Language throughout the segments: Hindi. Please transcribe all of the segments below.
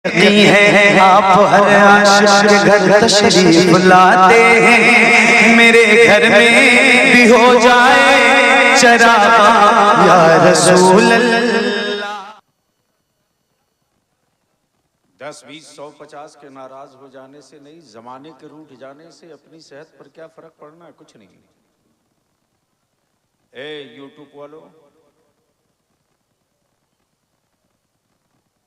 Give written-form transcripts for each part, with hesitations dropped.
है आप हर आशिक के घर तशरीफ लाते हैं, मेरे घर में भी हो जाए चराग़ या रसूल अल्लाह। 10, 20, 100, 50 के नाराज हो जाने से नहीं, जमाने के रूठ जाने से अपनी सेहत पर क्या फर्क पड़ना है? कुछ नहीं। ए यूट्यूब वालों,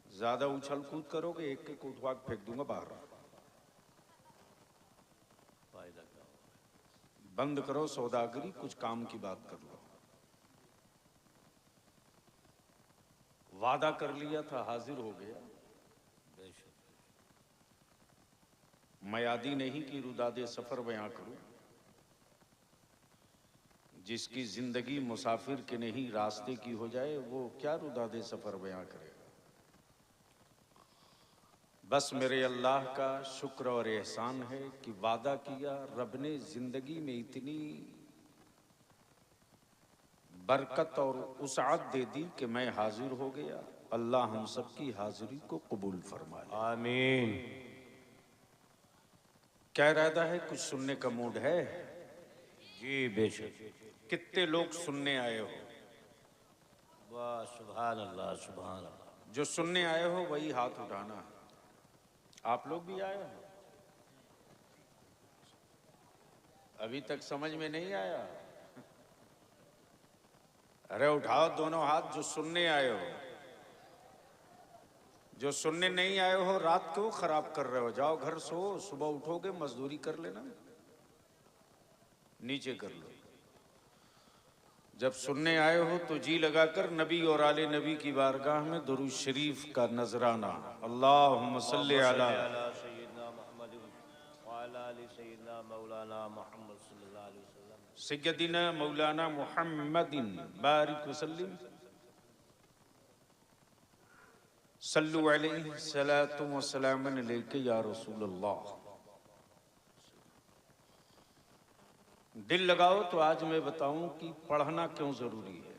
ज्यादा उछल कूद करोगे एक एक उठवा के फेंक दूंगा बाहर। बंद करो सौदागरी, कुछ काम की बात कर लो। वादा कर लिया था, हाजिर हो गया। मयादी नहीं कि रुदादे सफर बयां करूं, जिसकी जिंदगी मुसाफिर के नहीं रास्ते की हो जाए वो क्या रुदादे सफर बयां करेगा। बस मेरे अल्लाह का शुक्र और एहसान है कि वादा किया रब ने, जिंदगी में इतनी बरकत और उसाअत दे दी कि मैं हाजिर हो गया। अल्लाह हम सबकी हाजिरी को कबूल फरमाए, आमीन। क्या इरादा है? कुछ सुनने का मूड है? जी बेशक। कितने लोग सुनने आए हो? वाह, सुभान अल्लाह, सुभान अल्लाह। जो सुनने आए हो वही हाथ उठाना। आप लोग भी आए हो? अभी तक समझ में नहीं आया? अरे उठाओ दोनों हाथ जो सुनने आए हो। जो सुनने नहीं आए हो रात क्यों खराब कर रहे हो? जाओ घर सो, सुबह उठोगे मजदूरी कर लेना। नीचे कर लो। जब सुनने आए हो तो जी लगाकर नबी और आले नबी की बारगाह में दुरूद शरीफ का नजराना। अल्लाहुम्मा सल्ली अला सय्यिदना मुहम्मद व अला आलि सय्यिदना मौलाना मुहम्मद सल्लल्लाहु अलैहि वसल्लम। सय्यदिना मौलाना मुहम्मदिन बारिक वसल्लिम सल्लु अलैहि सलातु व सलामन अलैका या रसूल अल्लाह। दिल लगाओ तो आज मैं बताऊं कि पढ़ना क्यों जरूरी है।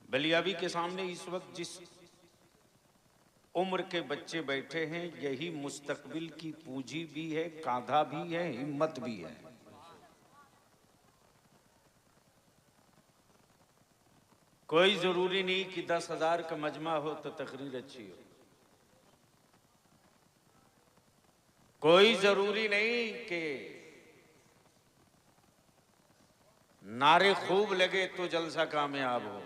बलियाबी के सामने इस वक्त जिस उम्र के बच्चे बैठे हैं, यही मुस्तकबिल की पूंजी भी है, कांधा भी है, हिम्मत भी है। कोई जरूरी नहीं कि 10,000 का मजमा हो तो तकरीर अच्छी हो। कोई जरूरी नहीं कि नारे खूब लगे तो जलसा कामयाब हो।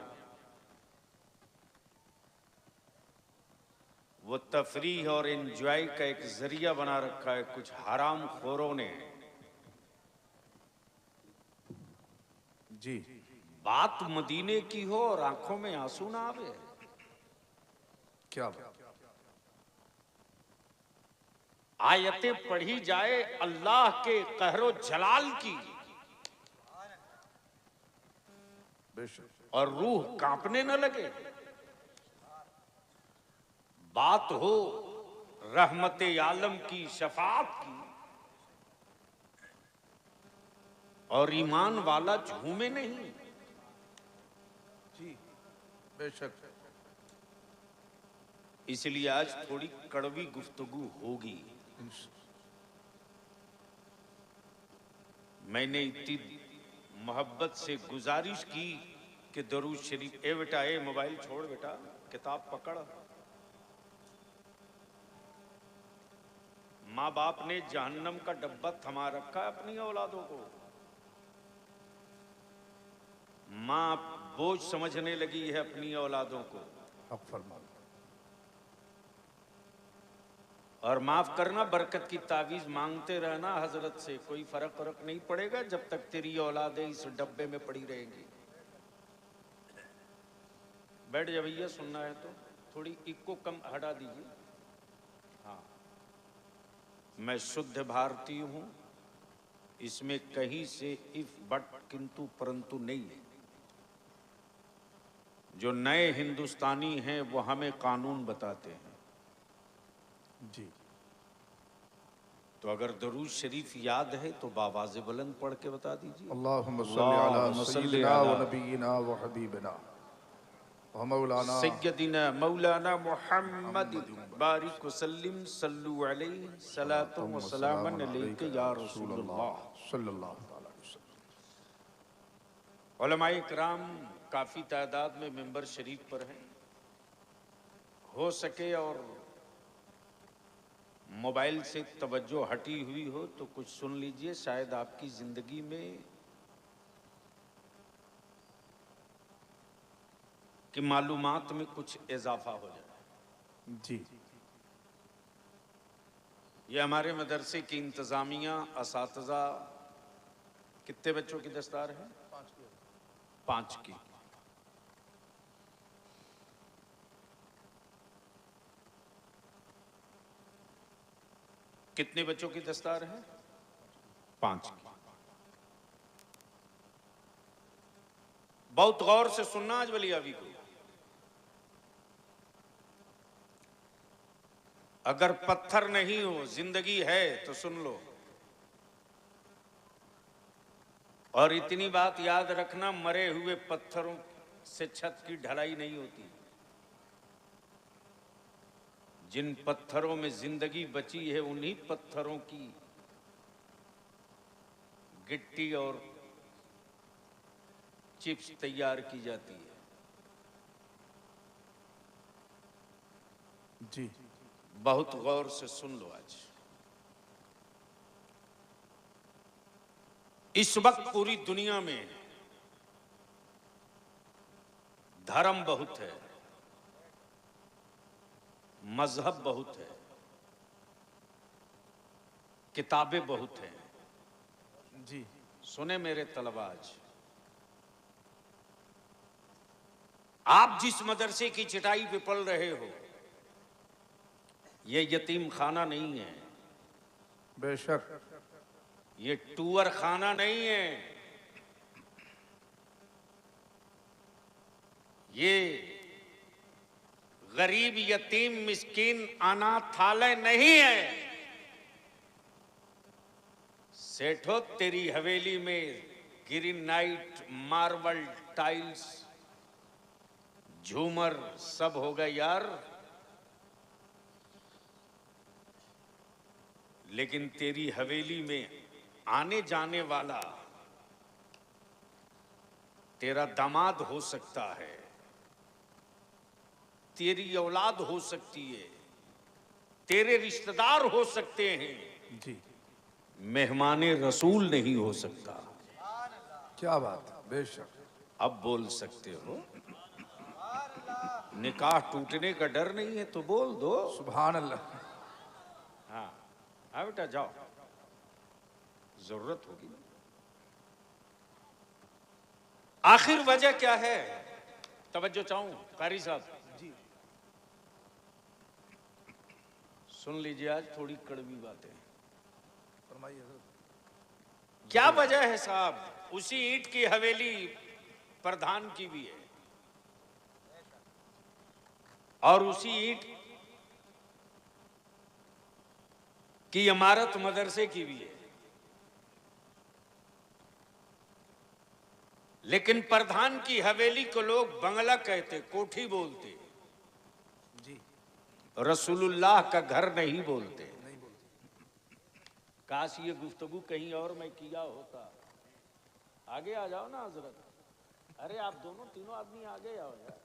वो तफरीह और एंजॉय का एक जरिया बना रखा है कुछ हराम खोरों ने। जी, बात मदीने की हो और आंखों में आंसू ना आवे, क्या बात। आयतें पढ़ी जाए अल्लाह के कहरो जलाल की और रूह कांपने न लगे। बात हो रहमत आलम की, शफाअत की, और ईमान वाला झूमे नहीं। जी बेशक। इसलिए आज थोड़ी कड़वी गुफ्तगू होगी। मैंने इतनी मोहब्बत से गुजारिश की कि दरूद शरीफ। ए बेटा, ए मोबाइल छोड़ बेटा, किताब पकड़। माँ बाप ने जहन्नम का डब्बा थमा रखा है अपनी औलादों को। माँ बोझ समझने लगी है अपनी औलादों को। अब फरमा। और माफ करना, बरकत की तावीज मांगते रहना हजरत से, कोई फर्क नहीं पड़ेगा जब तक तेरी औलादें इस डब्बे में पड़ी रहेंगी। बैठ जा भैया, सुनना है तो थोड़ी इको कम हटा दीजिए। हाँ, मैं शुद्ध भारतीय हूं, इसमें कहीं से इफ बट किंतु परंतु नहीं है। जो नए हिंदुस्तानी हैं वो हमें कानून बताते हैं। जी, तो अगर दरूद शरीफ याद है तो बावाज़े बुलंद पढ़ के बता दीजिए। अल्लाहुम्मा सल्ली अला सय्यिदिना व नबीना व हबीबना मौलाना सैयदना मौलाना मोहम्मद बारिक वसल्लिम सल्लु अलैहि सलातो व सलामन अलैका या रसूलल्लाह। सल्लल्लाहु अलैहि वसल्लम। उलमाए किराम काफ़ी तादाद में मिंबर शरीफ पर हैं। हो सके और मोबाइल से तवज्जो हटी हुई हो तो कुछ सुन लीजिए, शायद आपकी ज़िंदगी में कि मालूमात में कुछ इजाफा हो जाए। जी ये हमारे मदरसे की इंतज़ामिया असातिज़ा, कितने बच्चों की दस्तार है? 5 की। कितने बच्चों की दस्तार है? 5 की। बहुत गौर से सुनना आज वली अभी को। अगर पत्थर नहीं हो, जिंदगी है तो सुन लो। और इतनी बात याद रखना, मरे हुए पत्थरों से छत की ढलाई नहीं होती। जिन पत्थरों में जिंदगी बची है उन्हीं पत्थरों की गिट्टी और चिप्स तैयार की जाती है। जी बहुत गौर से सुन लो आज। इस वक्त पूरी दुनिया में धर्म बहुत है, मजहब बहुत है, किताबें बहुत हैं। जी सुने मेरे तलबा, आज आप जिस मदरसे की चटाई पे पल रहे हो, ये यतीम खाना नहीं है, बेशक ये टूअर खाना नहीं है, ये गरीब यतीम मिस्कीन अनाथालय नहीं है। सेठो, तेरी हवेली में ग्रेनाइट, मार्बल, टाइल्स, झूमर सब होगा यार, लेकिन तेरी हवेली में आने जाने वाला तेरा दामाद हो सकता है, तेरी औलाद हो सकती है, तेरे रिश्तेदार हो सकते हैं, जी मेहमाने रसूल नहीं हो सकता। क्या बात है, बेशक। अब बोल सकते हो। निकाह टूटने का डर नहीं है तो बोल दो। सुभान अल्लाह। हाँ हाँ बेटा जाओ, जरूरत होगी। आखिर वजह क्या है? तवज्जो चाहूं कारी साहब जी, सुन लीजिए, आज थोड़ी कड़वी बातें। फरमाइए। क्या वजह है साहब? उसी ईंट की हवेली प्रधान की भी है और उसी ईंट की इमारत मदरसे की भी है, लेकिन प्रधान की हवेली को लोग बंगला कहते, कोठी बोलते, जी रसूलुल्लाह का घर नहीं बोलते। नहीं बोलते। काश ये गुफ्तगू कहीं और मैं किया होता। आगे आ जाओ ना हजरत। अरे आप दोनों तीनों आदमी आगे आओ यार।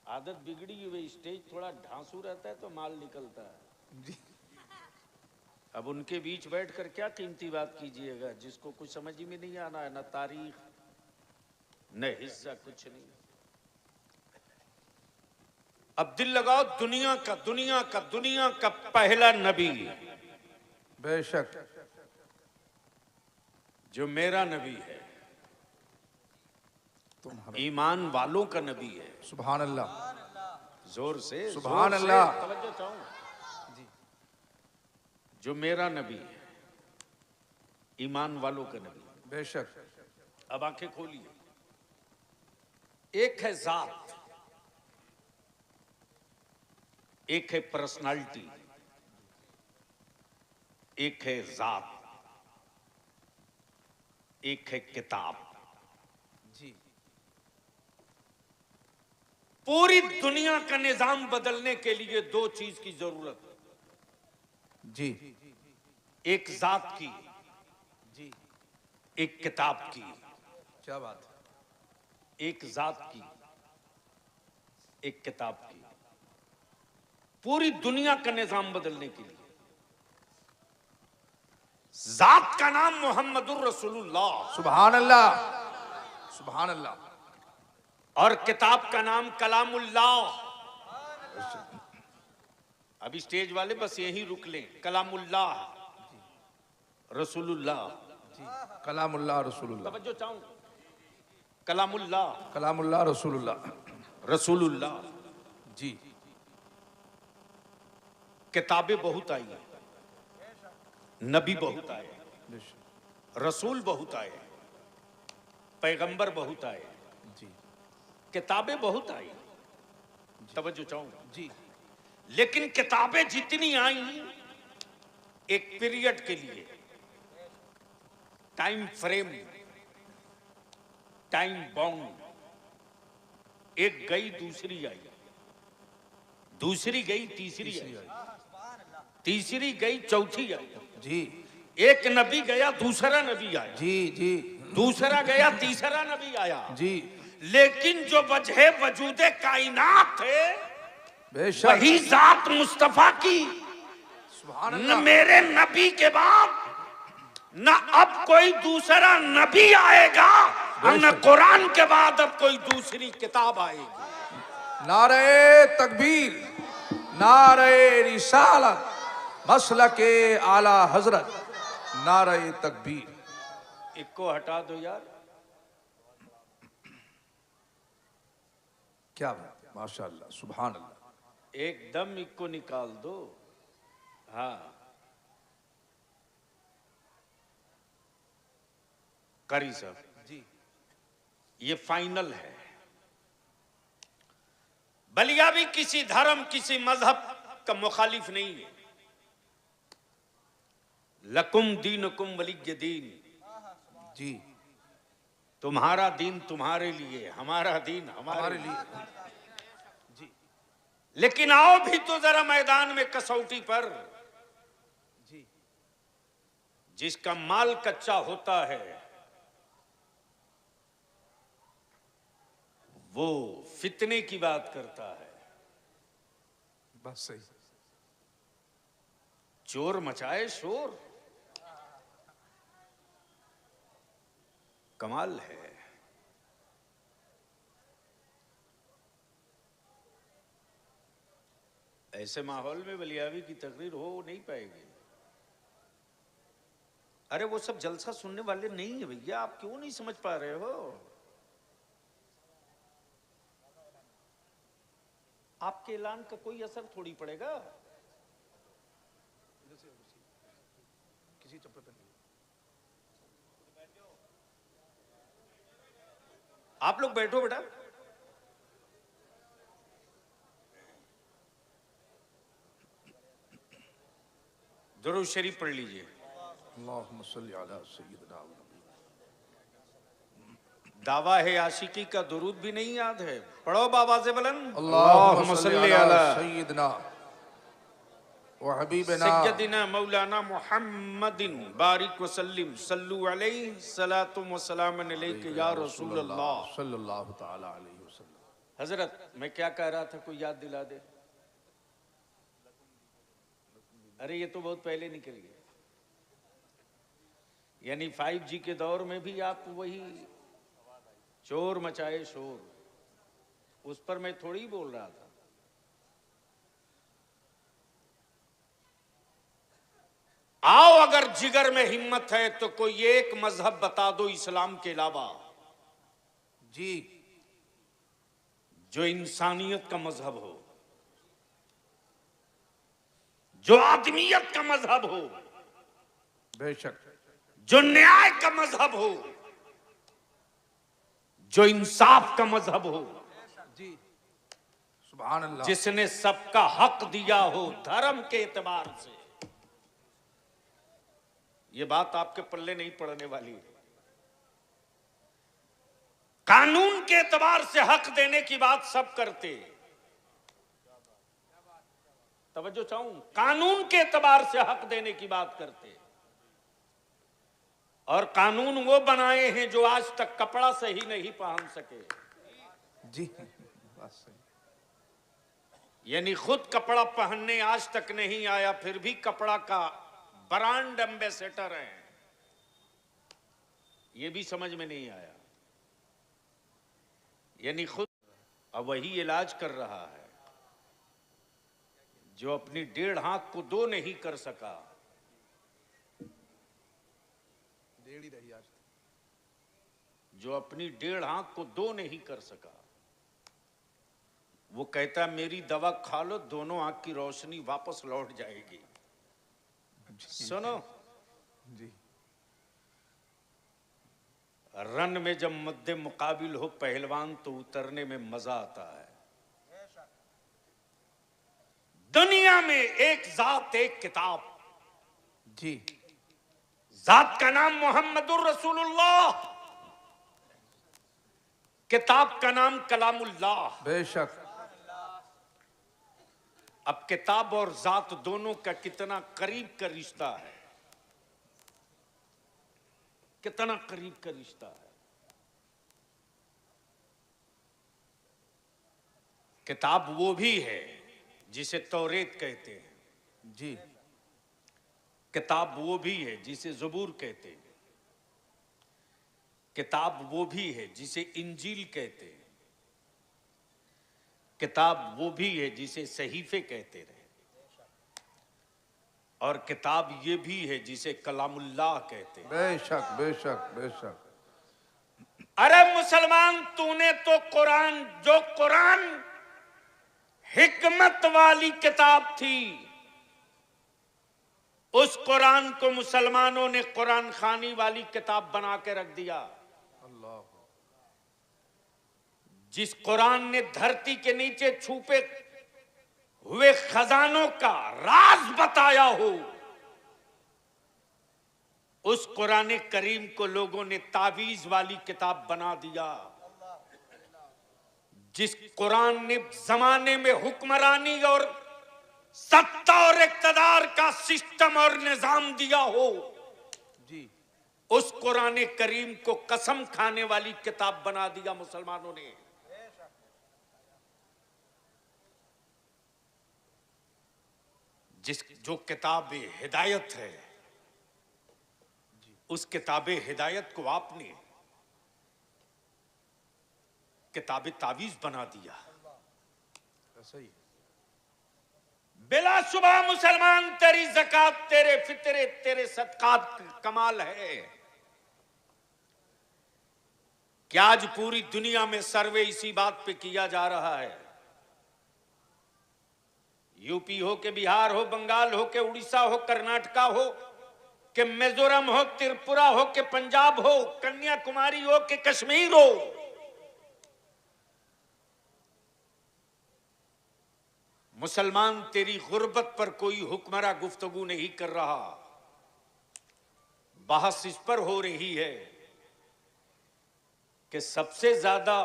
आदत बिगड़ी हुई, स्टेज थोड़ा ढांसू रहता है तो माल निकलता है। जी अब उनके बीच बैठकर क्या कीमती बात कीजिएगा जिसको कुछ समझ ही में नहीं आना है, ना तारीख न हिस्सा, कुछ नहीं। अब दिल लगाओ, दुनिया का दुनिया का दुनिया का पहला नबी बेशक। जो मेरा नबी है, तुम ईमान वालों का नबी है। सुभान अल्लाह। जोर से सुभान जोर से अल्लाह। तवज्जो चाहूं जी। जो मेरा नबी है, ईमान वालों का नबी। बेशक। अब आंखें खोलिए। एक है जात, एक है पर्सनालिटी, एक है जात, एक है किताब। जी पूरी दुनिया का निजाम बदलने के लिए दो चीज की जरूरत है, जी एक जात की, जी, एक किताब की। क्या बात है। एक जात की, एक किताब की, पूरी दुनिया का निजाम बदलने के लिए। जात का नाम मोहम्मदुर रसूलुल्लाह, सुभान अल्लाह, सुभान अल्लाह। और किताब का नाम कलामुल्लाह। अभी स्टेज वाले बस यही रुक लें, कलामुल्लाह रसूलुल्लाह। जी, कलामुल्लाह रसूलुल्लाह, तवज्जो चाहूं, कलामुल्लाह कलामुल्लाह रसूलुल्लाह। रसूलुल्लाह। जी, किताबें बहुत आई हैं, नबी बहुत आए, बेशक। रसूल बहुत आए, पैगंबर बहुत आए, जी किताबें बहुत आई। तवज्जो चाहूंगा, जी, लेकिन किताबें जितनी आई एक पीरियड के लिए, टाइम फ्रेम, टाइम बाउंड। एक गई दूसरी आई, दूसरी गई तीसरी आई, तीसरी गई चौथी आई। जी एक नबी गया दूसरा नबी आया, जी जी दूसरा गया तीसरा नबी आया। जी, लेकिन जो वजह वजूदे कायनात थे बेशक। वही जात मुस्तफा की। सुभान न अल्लाह। मेरे नबी के बाद न अब कोई दूसरा नबी आएगा और न कुरान के बाद अब कोई दूसरी किताब आएगी। नारे तकबीर, नारे रिसालत, मसलके आला हजरत, नारे तकबीर। इनको हटा दो यार। क्या बात है, माशाअल्लाह, सुभान अल्लाह। एकदम इनको निकाल दो। हाँ, करी साहब जी, ये फाइनल है। बलिया भी किसी धर्म किसी मजहब का मुखालिफ नहीं है। लकुम दीनुकुम वलिय दीन, जी, तुम्हारा दीन तुम्हारे लिए, हमारा दीन हमारे हमारे लिए। लिए। लेकिन आओ भी तो जरा मैदान में कसौटी पर। जी, जिसका माल कच्चा होता है वो फितने की बात करता है। बस सही। चोर मचाए शोर, कमाल है। ऐसे माहौल में बलियावी की तकरीर हो नहीं पाएगी। अरे वो सब जलसा सुनने वाले नहीं है भैया, आप क्यों नहीं समझ पा रहे हो? आपके ऐलान का कोई असर थोड़ी पड़ेगा। किसी चप्पल पे नहीं। आप लोग बैठो बेटा। दुरूद शरीफ पढ़ लीजिए। अल्लाहुम्मा सल्ली अला सय्यिदिना व नबी। दावा है आशिकी का दुरूद भी नहीं याद है। पढ़ो बाबा से बुलंद। अल्लाहुम्मा सल्ली अला सय्यिदिना व हबीबिना सय्यदिना मौलाना मुहम्मदिन बारिक वसल्लिम सल्लु अलैहि सलातु व सलामन अलैका या रसूल अल्लाह सल्लल्लाहु तआला अलैहि वसल्लम। हजरत मैं क्या कह रहा था, कोई याद दिला दे। अरे ये तो बहुत पहले निकल गया। यानी 5G के दौर में भी आप वही चोर मचाए शोर, उस पर मैं थोड़ी बोल रहा था। आओ अगर जिगर में हिम्मत है तो कोई एक मजहब बता दो इस्लाम के अलावा जी, जो इंसानियत का मजहब हो, जो आदमियत का मजहब हो, बेशक। जो न्याय का मजहब हो, जो इंसाफ का मजहब हो, जी, सुभान अल्लाह। जिसने सबका हक दिया हो धर्म के एतबार से। ये बात आपके पल्ले नहीं पड़ने वाली। कानून के एतबार से हक देने की बात सब करते, तवज्जो चाहूं, कानून के एतबार से हक देने की बात करते, और कानून वो बनाए हैं जो आज तक कपड़ा सही नहीं पहन सके। जी बात सही। यानी खुद कपड़ा पहनने आज तक नहीं आया, फिर भी कपड़ा का ब्रांड एम्बेसडर है, ये भी समझ में नहीं आया। यानी खुद अब वही इलाज कर रहा है जो अपनी 1.5 आंख को 2 नहीं कर सका। डेढ़ रही आज। जो अपनी 1.5 आंख को 2 नहीं कर सका, वो कहता मेरी दवा खा लो, दोनों आंख की रोशनी वापस लौट जाएगी। सुनो जी। रन में जब मद्दे मुकाबिल हो पहलवान तो उतरने में मजा आता है। दुनिया में एक जात एक किताब, जी। जात का नाम मोहम्मदुर रसूलुल्लाह, किताब का नाम कलामुल्लाह। बेशक। अब किताब और जात दोनों का कितना करीब का रिश्ता है, कितना करीब का रिश्ता है। किताब वो भी है जिसे तौरेत कहते हैं, जी। किताब वो भी है जिसे ज़बूर कहते हैं, किताब वो भी है जिसे इंजील कहते हैं, किताब वो भी है जिसे सहीफे कहते रहे, और किताब ये भी है जिसे कलामुल्लाह कहते हैं। बेशक बेशक बेशक। अरे मुसलमान, तूने तो कुरान, जो कुरान हिकमत वाली किताब थी, उस कुरान को मुसलमानों ने कुरान खानी वाली किताब बना के रख दिया। अल्लाह। जिस कुरान ने धरती के नीचे छुपे हुए खजानों का राज बताया हो, उस कुरान करीम को लोगों ने तावीज वाली किताब बना दिया। जिस कुरान ने जमाने में हुक्मरानी और सत्ता और इक्तदार का सिस्टम और निजाम दिया हो, जी। उस कुरान करीम को कसम खाने वाली किताब बना दिया मुसलमानों ने। जो किताब हिदायत है, उस किताब हिदायत को आपने किताब तावीज बना दिया। सही। बिलाशुबा मुसलमान, तेरी ज़कात, तेरे फितरे, तेरे सदकात कमाल है कि आज पूरी दुनिया में सर्वे इसी बात पे किया जा रहा है। यूपी हो के बिहार हो, बंगाल हो के उड़ीसा हो, कर्नाटका हो के मिजोरम हो, त्रिपुरा हो के पंजाब हो, कन्याकुमारी हो के कश्मीर हो, मुसलमान तेरी गुर्बत पर कोई हुक्मरा गुफ्तगू नहीं कर रहा। बहस इस पर हो रही है कि सबसे ज्यादा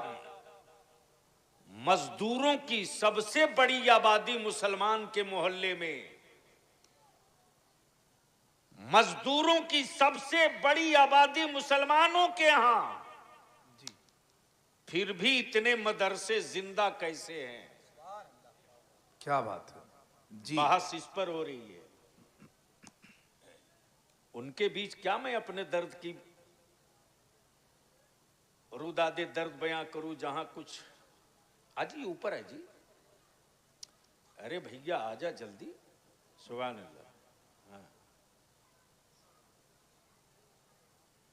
मजदूरों की सबसे बड़ी आबादी मुसलमान के मोहल्ले में, मजदूरों की सबसे बड़ी आबादी मुसलमानों के यहां, फिर भी इतने मदरसे जिंदा कैसे हैं? क्या बात है जी। बहस इस पर हो रही है। उनके बीच क्या मैं अपने दर्द की रुदादे दर्द बयां करूं, जहां कुछ आजी ऊपर है जी। अरे भैया आजा जल्दी, सुभान अल्लाह। हाँ।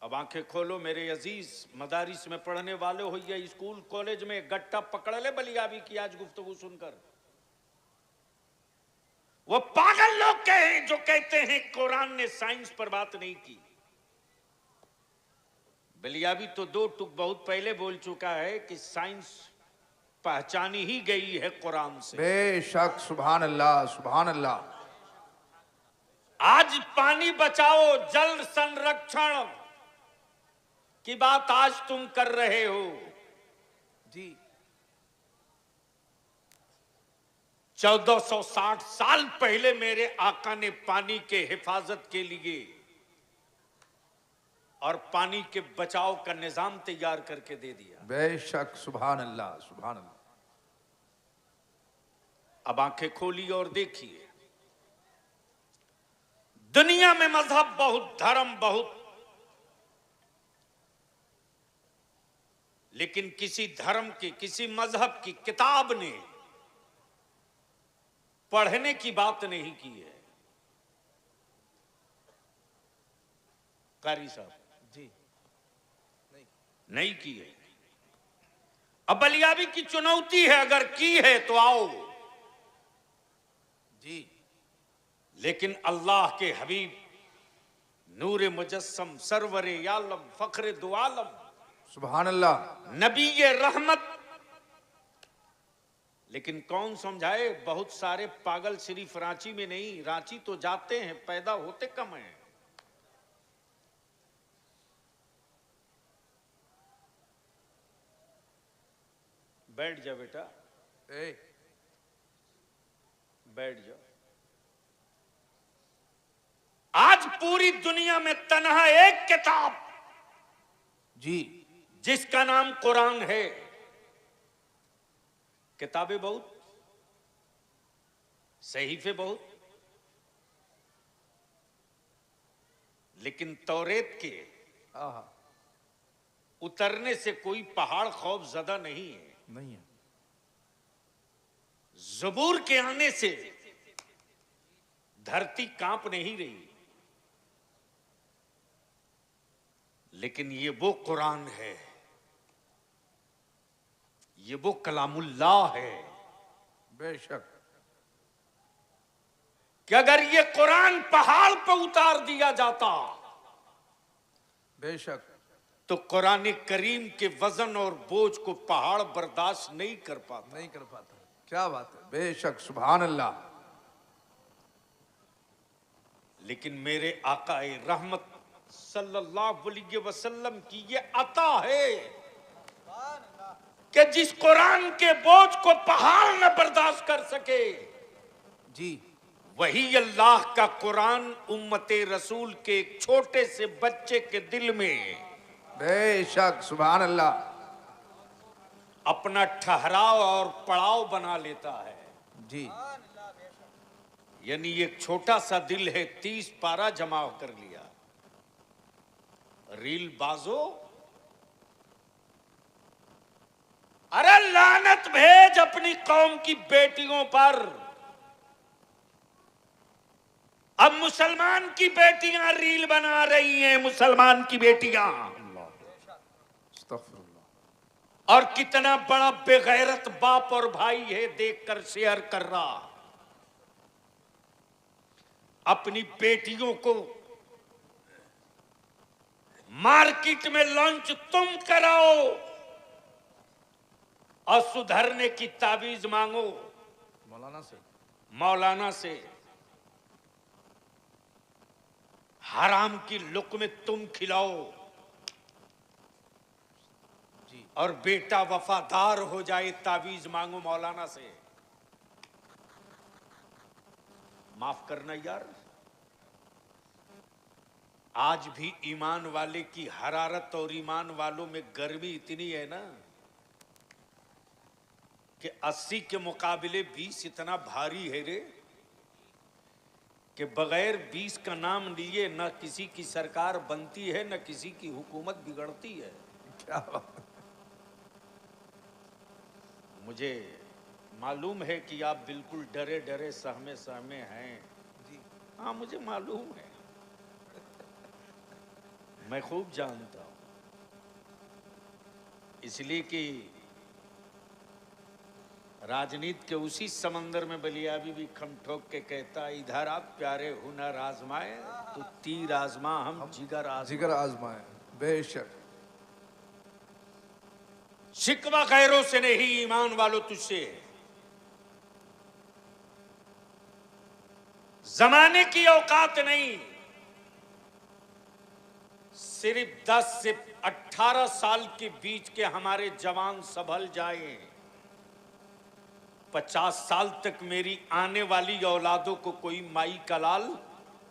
अब आंखें खोलो मेरे अजीज, मदारिस में पढ़ने वाले हो या स्कूल कॉलेज में, गट्टा पकड़ ले बलियाबी की आज गुफ्तगू सुनकर। वो पागल लोग कहे जो कहते हैं कुरान ने साइंस पर बात नहीं की। बलियाबी तो 2 टुक बहुत पहले बोल चुका है कि साइंस पहचानी ही गई है कुरान से। बेशक, सुभान अल्लाह सुभान अल्लाह। आज पानी बचाओ, जल संरक्षण की बात आज तुम कर रहे हो, जी 1460 साल पहले मेरे आका ने पानी के हिफाजत के लिए और पानी के बचाव का निजाम तैयार करके दे दिया। बेशक सुभान अल्लाह सुभान अल्लाह। अब आंखें खोलिए और देखिए, दुनिया में मजहब बहुत, धर्म बहुत, लेकिन किसी धर्म की, किसी मजहब की किताब ने पढ़ने की बात नहीं की है। कारी साहब जी नहीं की है। अब बलियाबी की चुनौती है, अगर की है तो आओ। जी लेकिन अल्लाह के हबीब नूर मुजस्सम सरवर यालम फख्र दो आलम सुभान अल्लाह। नबी रहमत, लेकिन कौन समझाए? बहुत सारे पागल सिर्फ रांची में नहीं, रांची तो जाते हैं, पैदा होते कम हैं। बैठ जा बेटा, ए बैठ जाओ। आज पूरी दुनिया में तन्हा एक किताब जी जिसका नाम कुरान है। किताबें बहुत, सहीफे बहुत, लेकिन तौरेत के आहा उतरने से कोई पहाड़ खौफ ज़दा नहीं है। नहीं है। ज़बूर के आने से धरती कांप नहीं रही, लेकिन ये वो कुरान है, ये वो कलामुल्लाह है बेशक कि अगर ये कुरान पहाड़ पर उतार दिया जाता बेशक तो कुरान करीम के वजन और बोझ को पहाड़ बर्दाश्त नहीं कर पाता। नहीं कर पाता। क्या बात है, बेशक सुभान अल्लाह। लेकिन मेरे आकाए रहमत सल्लल्लाहु अलैहि वसल्लम की ये अता है कि जिस कुरान के बोझ को पहाड़ न बर्दाश्त कर सके, जी वही अल्लाह का कुरान उम्मते रसूल के एक छोटे से बच्चे के दिल में बेशक सुभान अल्लाह। अपना ठहराव और पड़ाव बना लेता है। जी यानी एक छोटा सा दिल है, 30 पारा जमा कर लिया। रील बाजो, अरे लानत भेज अपनी कौम की बेटियों पर। अब मुसलमान की बेटियां रील बना रही हैं, मुसलमान की बेटियां, अस्तगफिरुल्लाह। और कितना बड़ा बेगैरत बाप और भाई है, देखकर शेयर कर रहा। अपनी बेटियों को मार्केट में लॉन्च तुम कराओ और सुधरने की ताबीज मांगो मौलाना से। हराम की लुक़्मे तुम खिलाओ और बेटा वफादार हो जाए, ताबीज मांगो मौलाना से। माफ करना यार, आज भी ईमान वाले की हरारत और ईमान वालों में गर्मी इतनी है ना कि 80 के मुकाबले 20 इतना भारी है रे कि बगैर 20 का नाम लिए न किसी की सरकार बनती है, न किसी की हुकूमत बिगड़ती है। क्या बात। मुझे मालूम है कि आप बिल्कुल डरे डरे सहमे सहमे हैं। जी हाँ, मुझे मालूम है, मैं खूब जानता हूं। इसलिए कि राजनीति के उसी समंदर में बलियाबी भी खम ठोक के कहता, इधर आप प्यारे हुनर आजमाए तो तीर आजमा हम जिगर जिगर आजमाए। बेशक शिकवा गैरों से नहीं, ईमान वालों तुझसे। जमाने की औकात नहीं, सिर्फ 10 से 18 साल के बीच के हमारे जवान संभल जाएं, 50 साल तक मेरी आने वाली औलादों को कोई माई का लाल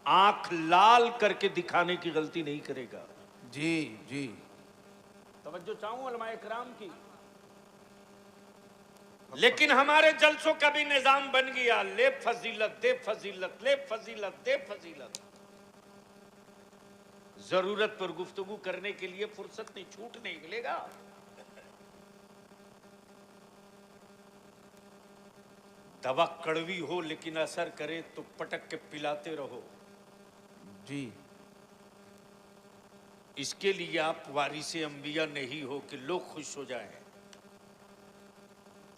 आंख लाल करके दिखाने की गलती नहीं करेगा। जी जी। तवज्जो चाहूं उलमाए किराम की। लेकिन हमारे जलसों का भी निजाम बन गया, ले फजीलत दे फजीलत, ले फजीलत दे फजीलत। जरूरत पर गुफ्तगू करने के लिए फुर्सत नहीं, छूट नहीं मिलेगा। दवा कड़वी हो लेकिन असर करे तो पटक के पिलाते रहो। जी। इसके लिए आप वारिसे अंबिया नहीं हो कि लोग खुश हो जाएं।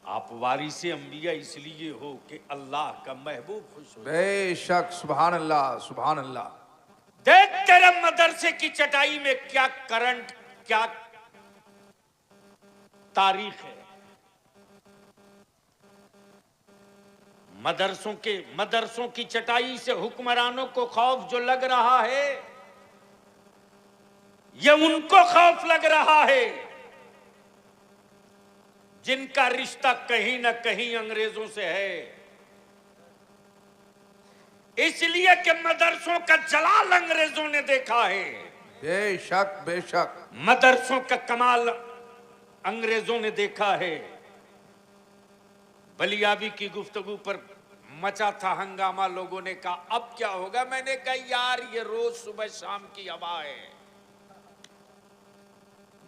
आप वारिसे अंबिया इसलिए हो कि अल्लाह का महबूब खुश हो। बेशक, सुभान अल्लाह सुभान अल्लाह। देख तेरे मदरसे की चटाई में क्या करंट, क्या तारीख है। मदरसों की चटाई से हुक्मरानों को खौफ जो लग रहा है, ये उनको खौफ लग रहा है जिनका रिश्ता कहीं ना कहीं अंग्रेजों से है। इसलिए कि मदरसों का जलाल अंग्रेजों ने देखा है। बेशक बेशक। मदरसों का कमाल अंग्रेजों ने देखा है। बलियाबी की गुफ्तगू पर मचा था हंगामा, लोगों ने कहा अब क्या होगा। मैंने कहा यार ये रोज सुबह शाम की हवा है।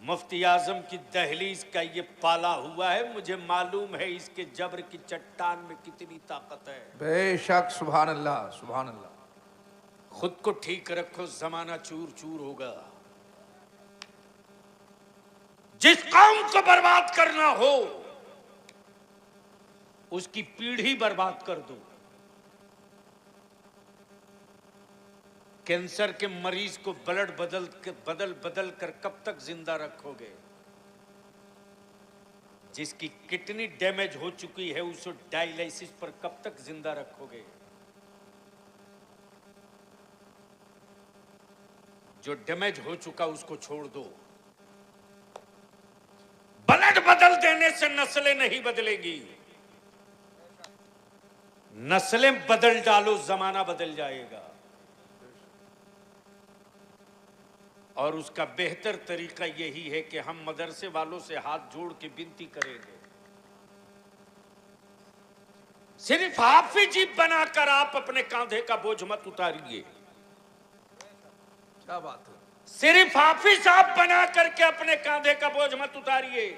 मुफ्ती आजम की दहलीज का ये पाला हुआ है, मुझे मालूम है इसके जबर की चट्टान में कितनी ताकत है। बेशक, सुभान अल्लाह सुभान अल्लाह। खुद को ठीक रखो, जमाना चूर चूर होगा। जिस कौम को बर्बाद करना हो उसकी पीढ़ी बर्बाद कर दो। कैंसर के मरीज को ब्लड बदल कर कब तक जिंदा रखोगे। जिसकी किडनी डैमेज हो चुकी है उसे डायलिसिस पर कब तक जिंदा रखोगे। जो डैमेज हो चुका उसको छोड़ दो। ब्लड बदल देने से नस्लें नहीं बदलेगी। नस्लें बदल डालो, जमाना बदल जाएगा। और उसका बेहतर तरीका यही है कि हम मदरसे वालों से हाथ जोड़ के विनती करेंगे, सिर्फ हाफिज ही बनाकर आप अपने कांधे का बोझ मत उतारिए। क्या बात है। सिर्फ हाफिज आप बना करके अपने कांधे का बोझ मत उतारिए।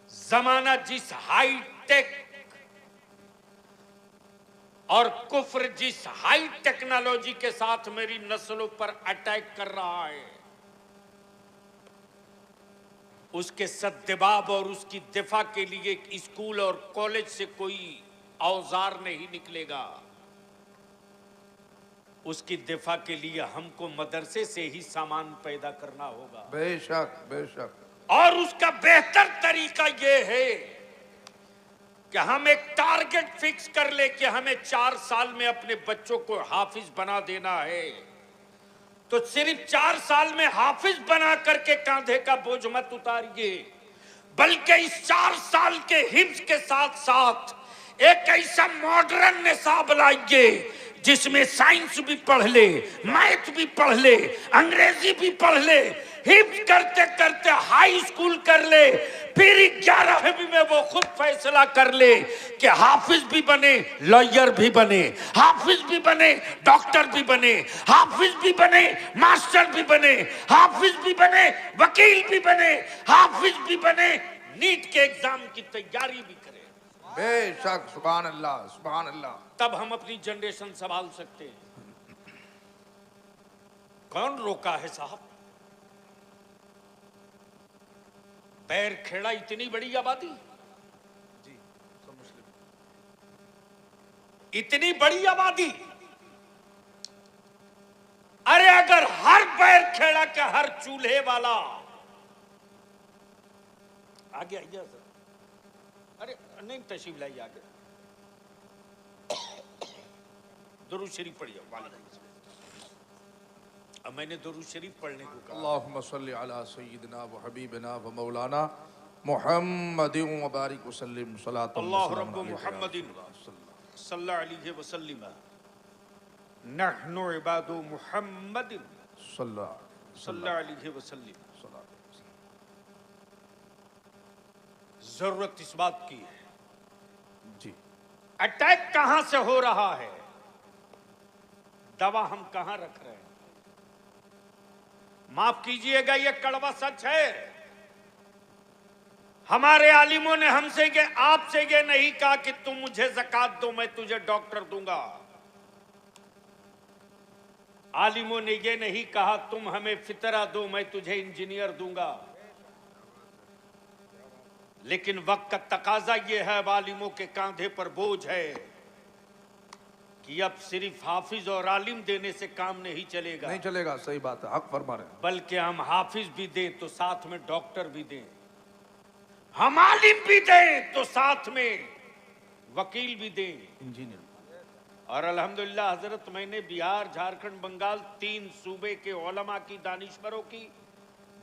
जमाना जिस हाईटेक और कुफ्र जिस हाई टेक्नोलॉजी के साथ मेरी नस्लों पर अटैक कर रहा है, उसके सद्दबाब और उसकी दिफा के लिए स्कूल और कॉलेज से कोई औजार नहीं निकलेगा। उसकी दिफा के लिए हमको मदरसे से ही सामान पैदा करना होगा। बेशक बेशक। और उसका बेहतर तरीका यह है कि हम एक टारगेट फिक्स कर ले कि हमें 4 साल में अपने बच्चों को हाफिज बना देना है। तो सिर्फ 4 साल में हाफिज बना करके कांधे का बोझ मत उतारिए, बल्कि इस 4 साल के हिफ्ज के साथ साथ एक ऐसा मॉडर्न निसाब लाइए जिसमें साइंस भी पढ़ ले, मैथ भी पढ़ ले, अंग्रेजी भी पढ़ ले, हिफ्ज करते करते हाई स्कूल कर ले, फिर 11वीं में वो खुद फैसला कर ले कि हाफिज भी बने, लॉयर भी बने, हाफिज भी बने, डॉक्टर भी बने, हाफिज भी बने, मास्टर भी बने, हाफिज भी बने, वकील भी बने, हाफिज भी बने, नीट के एग्जाम की तैयारी भी करे। बेशक, सुभान अल्लाह सुभान अल्लाह। तब हम अपनी जनरेशन संभाल सकते हैं। कौन रोका है साहब? बैर खेड़ा इतनी बड़ी आबादी, जी सब मुस्लिम, इतनी बड़ी आबादी। अरे अगर हर बैर खेड़ा का हर चूल्हे वाला आगे आइए सर, अरे नहीं तशरीफ लाइए आगे, दुरूद शरीफ पढ़िए। अब मैंने दुरूद शरीफ पढ़ने को कहा। अल्लाहुम्मा सल्ली अला सय्यिदिना व हबीबिना व मौलाना मुहम्मदिन व बारिक वसल्लिम सलातन व अल्लाह सलाम रब्बु मुहम्मदिन सल्लल्लाहु अलैहि वसल्लम नहनु इबादु मुहम्मदिन सल्लल्लाहु अलैहि वसल्लम। जरूरत इस बात की है जी। अटैक कहां से हो रहा है, दवा हम कहां रख रहे हैं। माफ कीजिएगा, यह कड़वा सच है। हमारे आलिमों ने हमसे आपसे ये नहीं कहा कि तुम मुझे ज़कात दो मैं तुझे डॉक्टर दूंगा। आलिमों ने ये नहीं कहा तुम हमें फितरा दो मैं तुझे इंजीनियर दूंगा। लेकिन वक्त का तकाजा यह है, आलिमों के कांधे पर बोझ है कि अब सिर्फ हाफिज और आलिम देने से काम नहीं चलेगा। नहीं चलेगा, सही बात है, हक फरमा रहे हैं। बल्कि हम हाफिज भी दें तो साथ में डॉक्टर भी दें, हम आलिम भी दें तो साथ में वकील भी दें, इंजीनियर। और अल्हम्दुलिल्लाह हजरत मैंने बिहार, झारखंड, बंगाल 3 सूबे के उलमा की, दानिश्वरों की,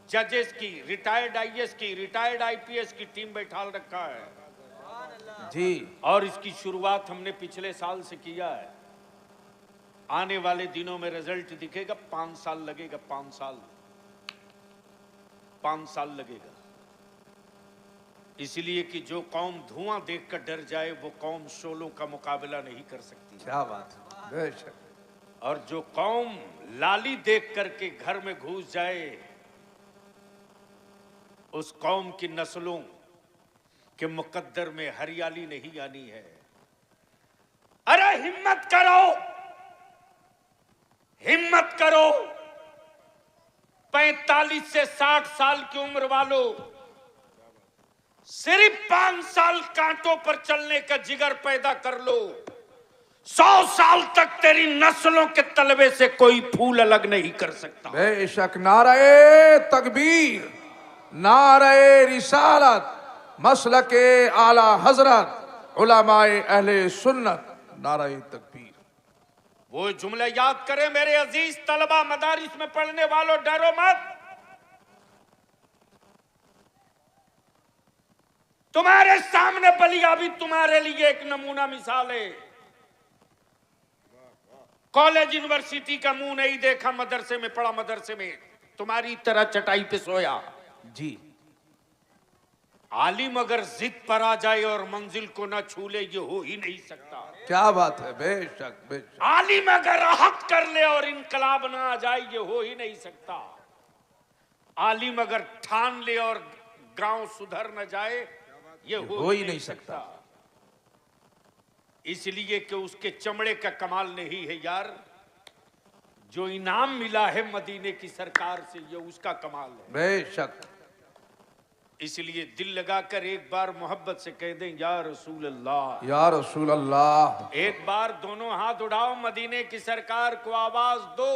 जजेस की, रिटायर्ड आईएएस की, रिटायर्ड आईपीएस की टीम बैठा रखा है जी। और इसकी शुरुआत हमने पिछले साल से किया है। आने वाले दिनों में रिजल्ट दिखेगा। 5 साल लगेगा, 5 साल लगेगा। इसलिए कि जो कौम धुआं देखकर डर जाए वो कौम शोलों का मुकाबला नहीं कर सकती। क्या बात है, बेशक। और जो कौम लाली देख करके घर में घुस जाए उस कौम की नस्लों के मुकद्दर में हरियाली नहीं आनी है। अरे हिम्मत करो, हिम्मत करो। 45 से 60 साल की उम्र वालों, सिर्फ 5 साल कांटों पर चलने का जिगर पैदा कर लो। 100 साल तक तेरी नस्लों के तलबे से कोई फूल अलग नहीं कर सकता। बेशक। नारे तकबीर, नारे रिसालत, मसलके आला हजरत, उलमाए अहले सुन्नत, नारे तकबीर। वो जुमला याद करें मेरे अजीज तलबा, मदारिस में पढ़ने वालों, डरो मत। तुम्हारे सामने बलिया भी तुम्हारे लिए एक नमूना मिसाल है। कॉलेज यूनिवर्सिटी का मुंह नहीं देखा, मदरसे में पढ़ा, मदरसे में तुम्हारी तरह चटाई पे सोया। जी। आलिम अगर जिद पर आ जाए और मंजिल को ना छू ले, ये हो ही नहीं सकता। क्या बात है, बेशक बेशक। आलिम अगर राहत कर ले और इनकलाब ना आ जाए, ये हो ही नहीं सकता। आलिम अगर ठान ले और गांव सुधर न जाए, ये हो ही नहीं सकता। इसलिए कि उसके चमड़े का कमाल नहीं है यार, जो इनाम मिला है मदीने की सरकार से, ये उसका कमाल है। बेशक। इसलिए दिल लगाकर एक बार मोहब्बत से कह दें, या रसूल अल्लाह, या रसूल अल्लाह। एक बार दोनों हाथ उठाओ, मदीने की सरकार को आवाज दो,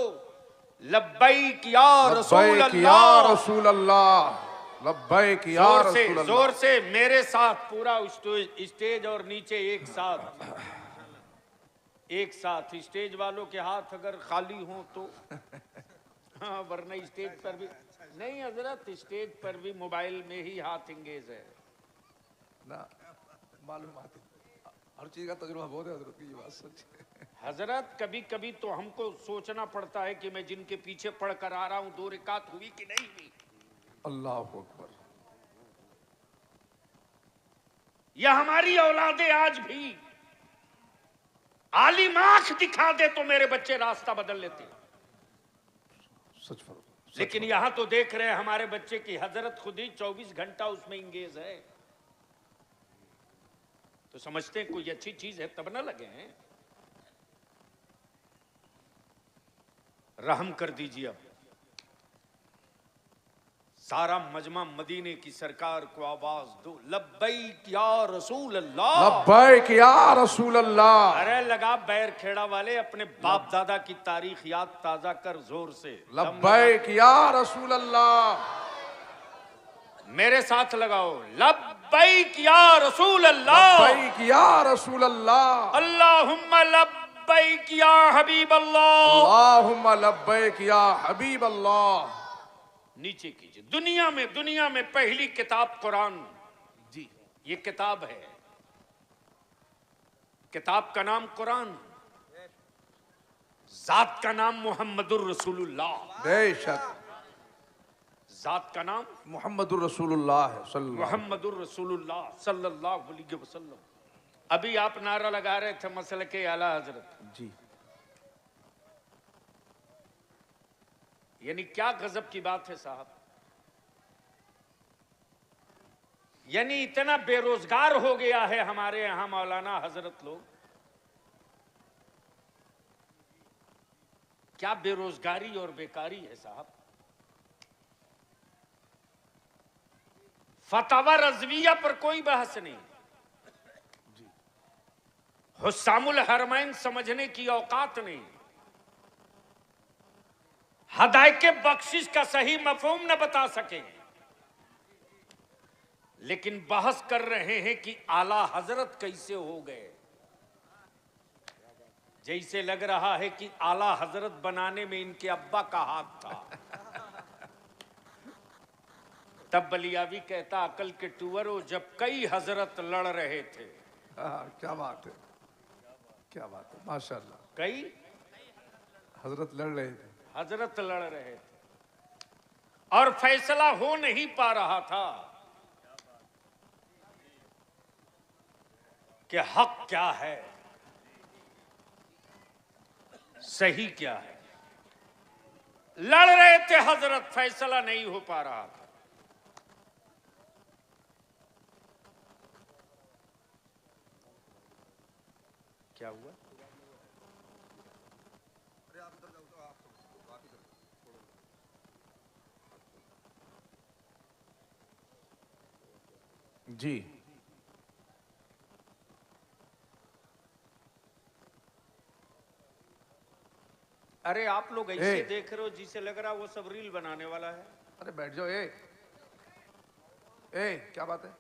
लब्बैक या रसूल लब्बैक या अल्लाह। रसूल अल्लाह, लब्बैक या रसूल अल्लाह। जोर से मेरे साथ पूरा स्टेज और नीचे एक साथ, एक साथ। स्टेज वालों के हाथ अगर खाली हो तो हाँ, वरना स्टेज पर भी नहीं हजरत, स्टेज पर भी मोबाइल में ही हाथ इंगेज है ना। मालूम आती हर चीज का तजुर्बा बहुत है हजरत की, ये बात सच है। हजरत कभी कभी तो हमको सोचना पड़ता है कि मैं जिनके पीछे पढ़ कर आ रहा हूं 2 रकात हुई कि नहीं हुई। अल्लाह अकबर। यह हमारी औलादे आज भी, आलिम आंख दिखा दे तो मेरे बच्चे रास्ता बदल लेते। सच फरमा। लेकिन यहां तो देख रहे हैं हमारे बच्चे की हजरत खुद ही 24 घंटा उसमें इंगेज है, तो समझते हैं कोई अच्छी चीज है तब ना लगे हैं। रहम कर दीजिए। अब सारा मजमा मदीने की सरकार को आवाज दो, लब्बैक या रसूल अल्लाह, लब्बैक या रसूल अल्लाह। अरे लगा बैर खेड़ा वाले, अपने बाप दादा की तारीख याद ताजा कर जोर से, लब्बैक या रसूल अल्लाह। मेरे साथ लगाओ, लब्बैक या रसूल अल्लाह, लब्बैक या रसूल अल्लाह। अल्लाहुम्मा लब्बैक लब्बैक या हबीब अल्लाह। अल्लाहुम्मा लब्बैक या हबीब अल्लाह। नीचे कीजिए। दुनिया में पहली किताब कुरान। जी, ये किताब है, किताब का नाम कुरान, जात का नाम मुहम्मदुर रसूलुल्लाह। बेशक जात का नाम मुहम्मदुर रसूलुल्लाह सल्लल्लाहु मुहम्मदुर रसूलुल्लाह सल्लल्लाहु अलैहि वसल्लम। अभी आप नारा लगा रहे थे मसले के आला हजरत, जी। यानी क्या गजब की बात है साहब। यानी इतना बेरोजगार हो गया है हमारे यहां मौलाना हजरत लोग। क्या बेरोजगारी और बेकारी है साहब। फतवा रजविया पर कोई बहस नहीं, हुस्सामुल हरमैन समझने की औकात नहीं, हदायत बख्शिश का सही मफहूम न बता सके, लेकिन बहस कर रहे हैं कि आला हजरत कैसे हो गए। जैसे लग रहा है कि आला हजरत बनाने में इनके अब्बा का हाथ था। तब बलियावी कहता अकल के टूअरों जब कई हजरत लड़ रहे थे। क्या बात है, क्या बात है, माशाल्लाह। कई हजरत लड़ रहे थे, हजरत लड़ रहे थे और फैसला हो नहीं पा रहा था कि हक क्या है, सही क्या है। लड़ रहे थे हजरत, फैसला नहीं हो पा रहा था। क्या हुआ? जी। अरे आप लोग ऐसे देख रहे हो जिसे लग रहा वो सब रील बनाने वाला है। अरे बैठ जाओ। क्या बात है?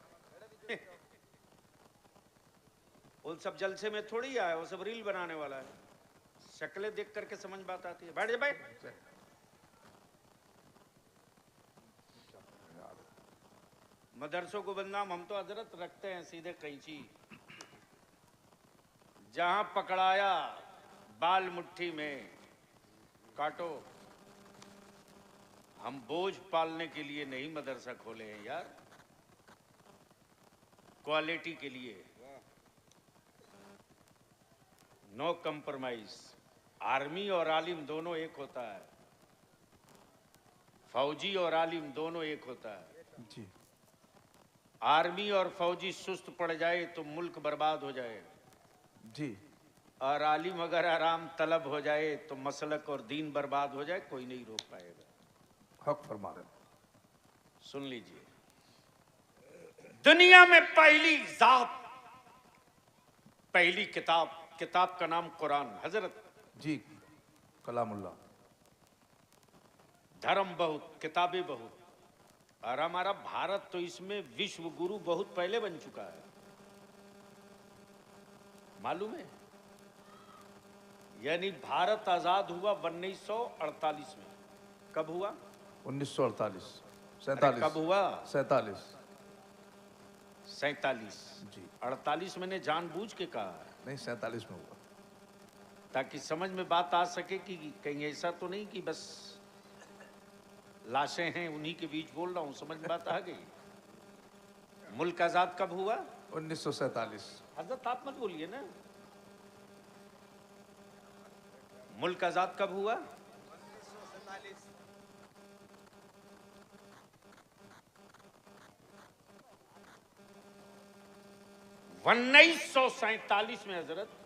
वो सब जलसे में थोड़ी आया, वो सब रील बनाने वाला है। शक्लें देख करके समझ बात आती है। बैठ जा बैठ। मदरसों को बदनाम हम तो हजरत रखते हैं सीधे कैंची। जहां पकड़ाया बाल मुट्ठी में काटो। हम बोझ पालने के लिए नहीं मदरसा खोले हैं यार, क्वालिटी के लिए। No compromise. आर्मी और आलिम दोनों एक होता है, फौजी और आलिम दोनों एक होता है। जी। आर्मी और फौजी सुस्त पड़ जाए तो मुल्क बर्बाद हो जाए, जी। और आलिम अगर आराम तलब हो जाए तो मसलक और दीन बर्बाद हो जाए, कोई नहीं रोक पाएगा। हक फरमा रहे। सुन लीजिए, दुनिया में पहली जात, पहली किताब, किताब का नाम कुरान। हजरत जी, कलामुल्लाह। धर्म बहुत, किताबें बहुत, और हमारा भारत तो इसमें विश्व गुरु बहुत पहले बन चुका है, मालूम है। यानी भारत आजाद हुआ 1948 में। कब हुआ? 1948, अरे 47। कब हुआ? 47। 47। जी। 48 मैंने जानबूझ के कहा है, नहीं, 47 में हुआ। ताकि समझ में बात आ सके कि कहीं ऐसा तो नहीं कि बस लाशें हैं उन्हीं के बीच बोल रहा हूं। समझ में बात आ गई? मुल्क आजाद कब हुआ? 1947। हजरत आप मत बोलिए ना। मुल्क आजाद कब हुआ? 1947 में हजरत।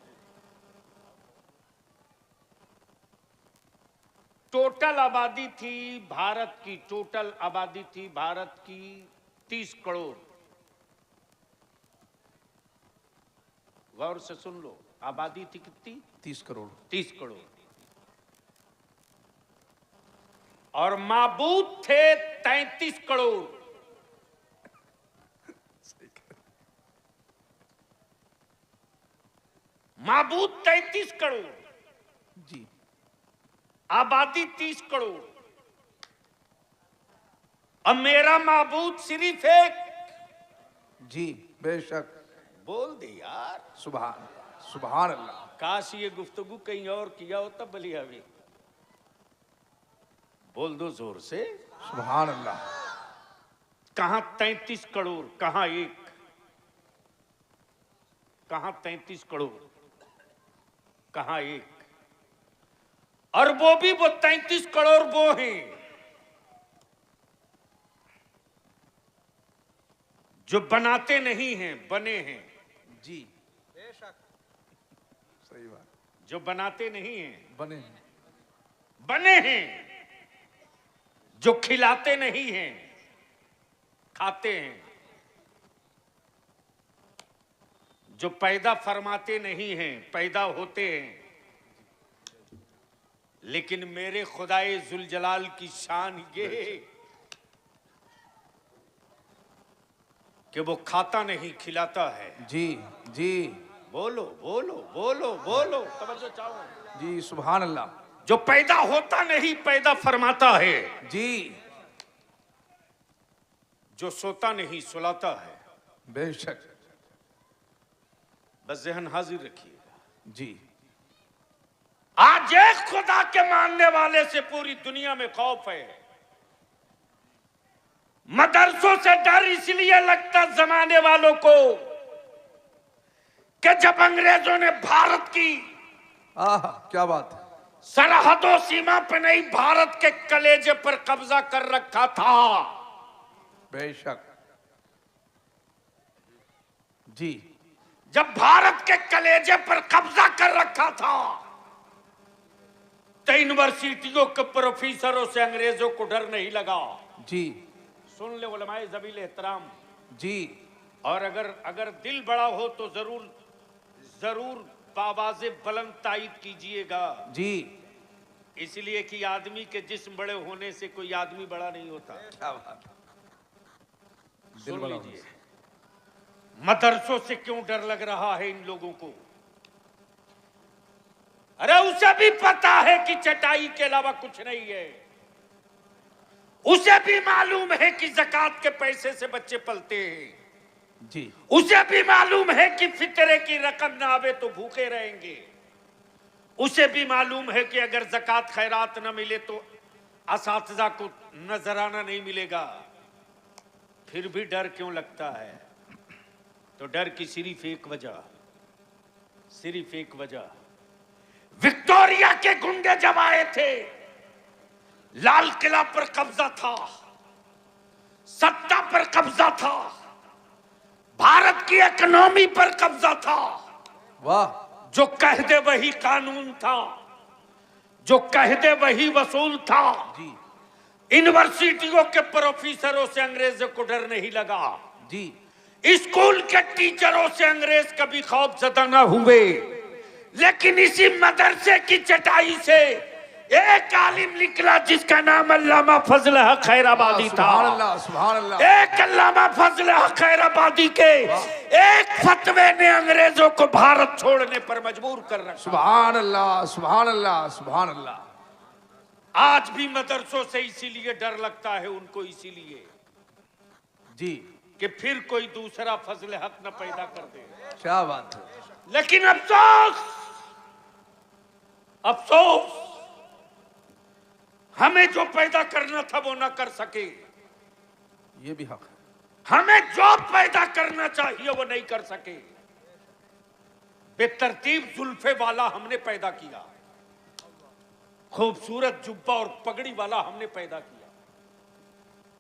टोटल आबादी थी भारत की, टोटल आबादी थी भारत की 30 करोड़। गौर से सुन लो, आबादी थी कितनी? 30 करोड़। 30 करोड़। और माबूद थे 33 करोड़। माबूद 33 करोड़, जी आबादी 30 करोड़, अब मेरा माबूद सिर्फ एक। जी बेशक। बोल दे यार, सुभान सुभान अल्लाह। काश ये गुफ्तगू कहीं और किया होता बलिया भी। बोल दो जोर से, सुभान अल्लाह। कहां 33 करोड़, कहां एक, कहां 33 करोड़, कहां एक। और वो भी वो 33 करोड़ वो हैं जो बनाते नहीं हैं, बने हैं। जी बेशक, सही बात। जो बनाते नहीं हैं, बने हैं। बने हैं। जो खिलाते नहीं हैं, खाते हैं। जो पैदा फरमाते नहीं हैं, पैदा होते हैं। लेकिन मेरे खुदाए जुल जलाल की शान ये कि वो खाता नहीं, खिलाता है। जी जी बोलो बोलो बोलो बोलो, तवज्जो चाहो। जी सुभान अल्लाह। जो पैदा होता नहीं, पैदा फरमाता है। जी जो सोता नहीं, सुलाता है। बेशक। बस जहन हाजिर रखिएगा। जी आज एक खुदा के मानने वाले से पूरी दुनिया में खौफ है। मदरसों से डर इसलिए लगता जमाने वालों को कि जब अंग्रेजों ने भारत की आह क्या बात है। सरहदों सीमा पर नहीं, भारत के कलेजे पर कब्जा कर रखा था। बेशक। जी जब भारत के कलेजे पर कब्जा कर रखा था तो यूनिवर्सिटियों के प्रोफेसरों से अंग्रेजों को डर नहीं लगा। जी सुन ले उलमाए ज़बील एहतराम। जी और अगर दिल बड़ा हो तो जरूर जरूर बावाज़े बुलंद तायद कीजिएगा। जी इसलिए कि आदमी के जिस्म बड़े होने से कोई आदमी बड़ा नहीं होता। क्या बात है। दिल सुन बड़ा लीजिए, मदरसों से क्यों डर लग रहा है इन लोगों को? अरे उसे भी पता है कि चटाई के अलावा कुछ नहीं है। उसे भी मालूम है कि ज़कात के पैसे से बच्चे पलते हैं। जी उसे भी मालूम है कि फितरे की रकम ना आवे तो भूखे रहेंगे। उसे भी मालूम है कि अगर ज़कात खैरात न मिले तो असातिज़ा को नजराना नहीं मिलेगा। फिर भी डर क्यों लगता है? तो डर की सिर्फ एक वजह, सिर्फ एक वजह, विक्टोरिया के गुंडे जब आए थे, लाल किला पर कब्जा था, सत्ता पर कब्जा था, भारत की इकोनॉमी पर कब्जा था। वाह। जो कह दे वही कानून था, जो कह दे वही वसूल था। जी यूनिवर्सिटियों के प्रोफेसरों से अंग्रेजों को डर नहीं लगा। जी स्कूल के टीचरों से अंग्रेज कभी खौफजदा न हुए। लेकिन इसी मदरसे की चटाई से एक आलिम निकला जिसका नाम अल्लामा फजल हक खैराबादी था। सुभान अल्लाह सुभान अल्लाह। एक अल्लामा फजल हक खैराबादी के एक फतवे ने अंग्रेजों को भारत छोड़ने पर मजबूर कर रखा। सुभान अल्लाह सुभान अल्लाह सुभान अल्लाह। आज भी मदरसों से इसीलिए डर लगता है उनको, इसीलिए जी कि फिर कोई दूसरा फजल हक न पैदा कर दे। क्या बात है। लेकिन अफसोस, अफसोस, हमें जो पैदा करना था वो ना कर सके। ये भी हक है। हमें जो पैदा करना चाहिए वो नहीं कर सके। बेतरतीब जुल्फे वाला हमने पैदा किया, खूबसूरत जुब्बा और पगड़ी वाला हमने पैदा किया,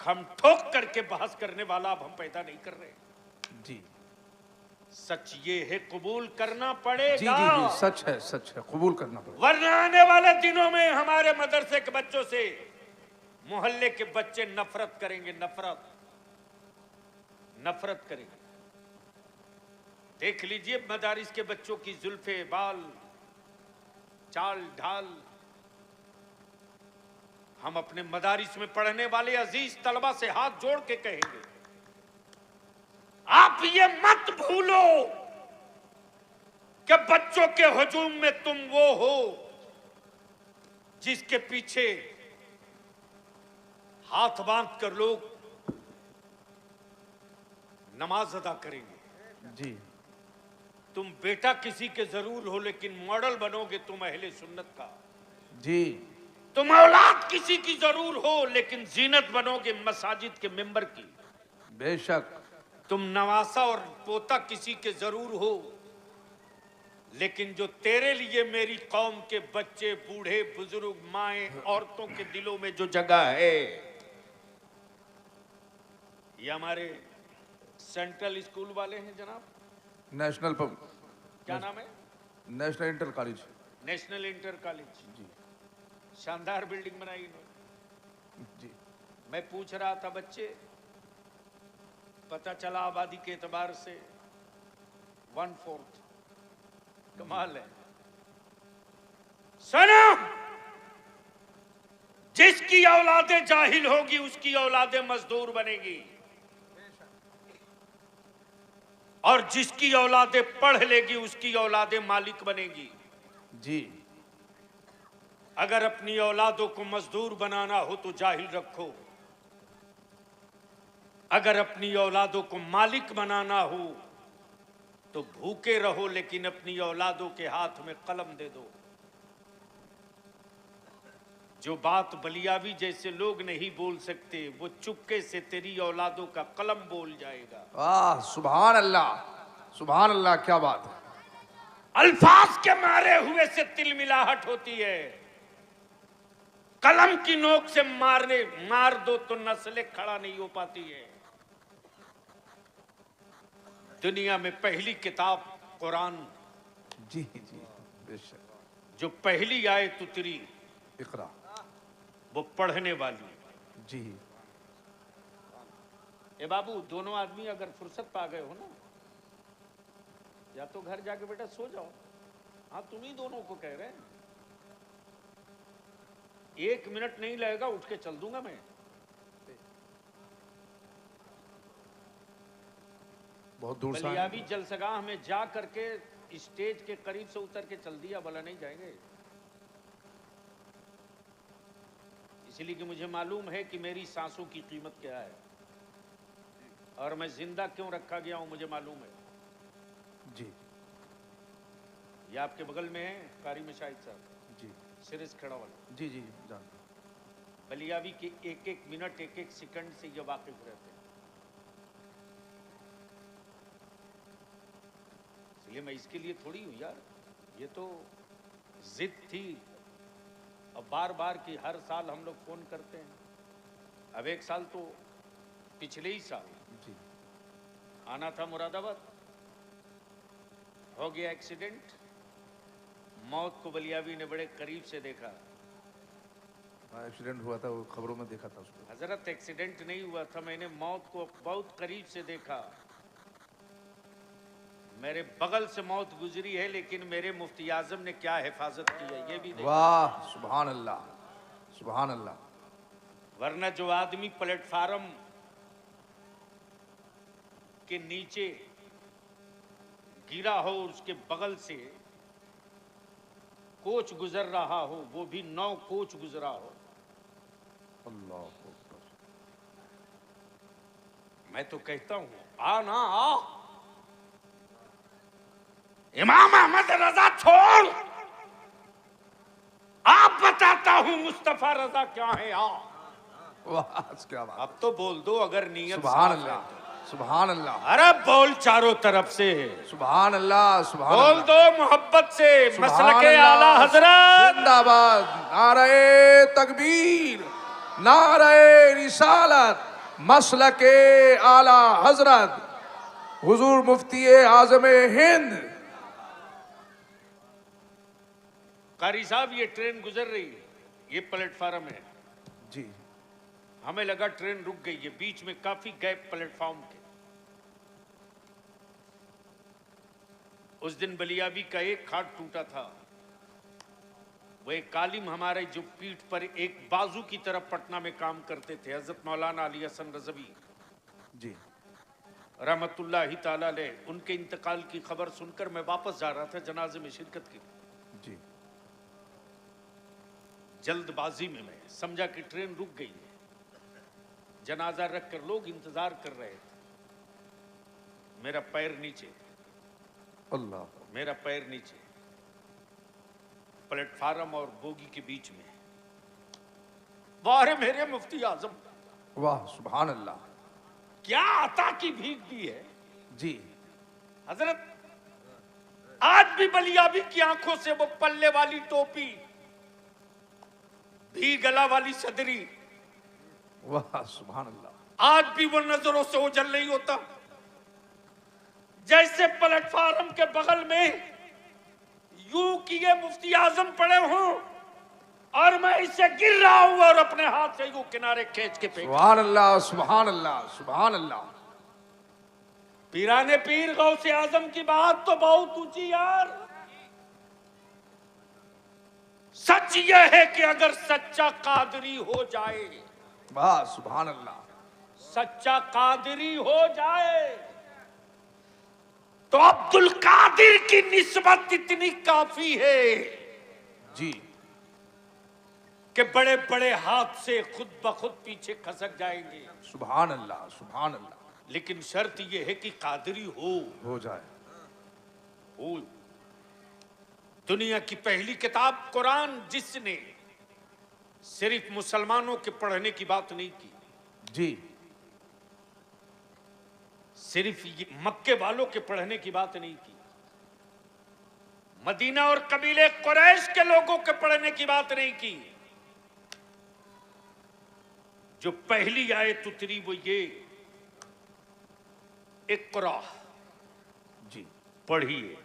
हम ठोक करके बहस करने वाला अब हम पैदा नहीं कर रहे। जी सच ये है, कबूल करना जी पड़ेगा। जी जी सच है, सच है, कबूल करना पड़ेगा। वरना आने वाले दिनों में हमारे मदरसे के बच्चों से मोहल्ले के बच्चे नफरत करेंगे, नफरत नफरत करेंगे। देख लीजिए मदारिस के बच्चों की जुल्फे, बाल, चाल ढाल। हम अपने मदारिस में पढ़ने वाले अजीज तलबा से हाथ जोड़ के कहेंगे, आप ये मत भूलो कि बच्चों के हुजूम में तुम वो हो जिसके पीछे हाथ बांध कर लोग नमाज अदा करेंगे। जी तुम बेटा किसी के जरूर हो, लेकिन मॉडल बनोगे तुम अहले सुन्नत का। जी तुम औलाद किसी की जरूर हो, लेकिन जीनत बनोगे मसाजिद के मेंबर की। बेशक। तुम नवासा और पोता किसी के जरूर हो, लेकिन जो तेरे लिए मेरी कौम के बच्चे, बूढ़े, बुजुर्ग, माएं, औरतों के दिलों में जो जगह है, ये हमारे सेंट्रल स्कूल वाले हैं जनाब। नेशनल क्या नाम है? National inter college. National inter college. जी शानदार बिल्डिंग बनाई इन्होंने। जी मैं पूछ रहा था बच्चे, पता चला आबादी के एतबार से 1/4। कमाल है। सुनो, जिसकी औलादे जाहिल होगी उसकी औलादे मजदूर बनेगी, और जिसकी औलादे पढ़ लेगी उसकी औलादे मालिक बनेगी। जी अगर अपनी औलादों को मजदूर बनाना हो तो जाहिल रखो, अगर अपनी औलादों को मालिक बनाना हो तो भूखे रहो, लेकिन अपनी औलादों के हाथ में कलम दे दो। जो बात बलियावी जैसे लोग नहीं बोल सकते, वो चुपके से तेरी औलादों का कलम बोल जाएगा। वाह, सुभान अल्लाह, सुभान अल्लाह, क्या बात है। अल्फाज के मारे हुए से तिलमिलाहट होती है, कलम की नोक से मार दो तो नस्लें खड़ा नहीं हो पाती है। दुनिया में पहली किताब कुरान, जी जी बेशक। जो पहली आयत उतरी इकरा, वो पढ़ने वाली। जी ए बाबू, दोनों आदमी अगर फुर्सत पा गए हो ना, या तो घर जाके बेटा सो जाओ। हाँ, तुम ही दोनों को कह रहे हैं। 1 मिनट नहीं लगेगा, उठ के चल दूंगा मैं। बहुत दूर से बलियावी जलसगाह में जा करके स्टेज के करीब से उतर के चल दिया, भला नहीं जाएंगे। इसलिए कि मुझे मालूम है कि मेरी सांसों की कीमत क्या है, और मैं जिंदा क्यों रखा गया हूं मुझे मालूम है। जी ये आपके बगल में है कारी मशाहिद साहब, जी सिरिस खेड़ा वाला। जी जी जानता बलियावी के एक एक मिनट, एक एक सेकंड से ये वाकिफ रहते हैं। इसलिए मैं इसके लिए थोड़ी हूं यार, ये तो जिद थी। अब बार बार की हर साल हम लोग फोन करते हैं। अब एक साल तो पिछले ही साल जी आना था मुरादाबाद, हो गया एक्सीडेंट। मौत को बलियावी ने बड़े करीब से देखा। हाँ, एक्सीडेंट हुआ था, वो खबरों में देखा था उसको। हजरत, एक्सीडेंट नहीं हुआ था, मैंने मौत को बहुत करीब से देखा। मेरे बगल से मौत गुजरी है, लेकिन मेरे मुफ्ती आजम ने क्या हिफाजत की है ये भी देखा। वाह, सुभान अल्लाह, सुभान अल्लाह। वरना जो आदमी प्लेटफार्म के नीचे गिरा हो, उसके बगल से कोच गुजर रहा हो, वो भी 9 कोच गुजरा हो। अल्लाह अकबर। मैं तो कहता हूं, आ ना आ, इमाम अहमद रजा छोड़, आप बताता हूं मुस्तफा रजा क्या है। आ, वाह, क्या बात। अब तो बोल दो अगर नीयत सुभान साफ है अल्लाह, तो। सुभान अल्लाह। अरे बोल चारों तरफ से, सुभान अल्लाह, सुभान बोल अल्लाह। दो मोहब्बत से, सुभान मसलके अल्लाह, आला हजरत जिंदाबाद। नारे तकबीर, नारे रिसालत, मसलके आला हजरत हुजूर मुफ्ती आजम हिंद। कारी साहब, ये ट्रेन गुजर रही है, ये प्लेटफार्म है। जी हमें लगा ट्रेन रुक गई है, बीच में काफी गैप प्लेटफॉर्म के। उस दिन बलियावी का एक खाट टूटा था। वो एक कालिम हमारे जो पीठ पर एक बाजू की तरफ पटना में काम करते थे, हजरत मौलाना अली हसन रजवी। जी रहमतुल्लाहि ताला अलैह, उनके इंतकाल की खबर सुनकर मैं वापस जा रहा था जनाजे में शिरकत की। जी। जल्दबाजी में मैं समझा कि ट्रेन रुक गई है, जनाजा रख कर लोग इंतजार कर रहे थे। मेरा पैर नीचे, अल्लाह। मेरा पैर नीचे, प्लेटफार्म और बोगी के बीच में। वाह मेरे मुफ्ती आजम, वाह सुभान अल्लाह। क्या अता की भीख दी है जी। हजरत। आज भी बलियाबी की आंखों से वो पल्ले वाली टोपी, भी गला वाली सदरी, वाह सुभान अल्लाह। आज भी वो नजरों से ओझल नहीं होता। जैसे प्लेटफार्म के बगल में यूं किए मुफ्ती आजम पड़े हों और मैं इसे गिर रहा हूं और अपने हाथ से यूं किनारे खींच के फेंक। सुभान अल्लाह सुभान अल्लाह सुभान अल्लाह। पीराने पीर गौसे आजम की बात तो बहुत ऊंची यार। सच यह है कि अगर सच्चा कादरी हो जाए, वाह सुभान अल्लाह, सच्चा कादरी हो जाए तो अब्दुल कादिर की निस्बत इतनी काफी है जी। कि बड़े बड़े हाथ से खुद ब खुद पीछे खसक जाएंगे। सुभान अल्लाह सुभान अल्लाह। लेकिन शर्त यह है कि कादरी हो जाए। हो। दुनिया की पहली किताब कुरान, जिसने सिर्फ मुसलमानों के पढ़ने की बात नहीं की, जी। सिर्फ मक्के वालों के पढ़ने की बात नहीं की, मदीना और कबीले कुरैश के लोगों के पढ़ने की बात नहीं की। जो पहली आयत उतरी वो ये, इक़रा, जी पढ़िए।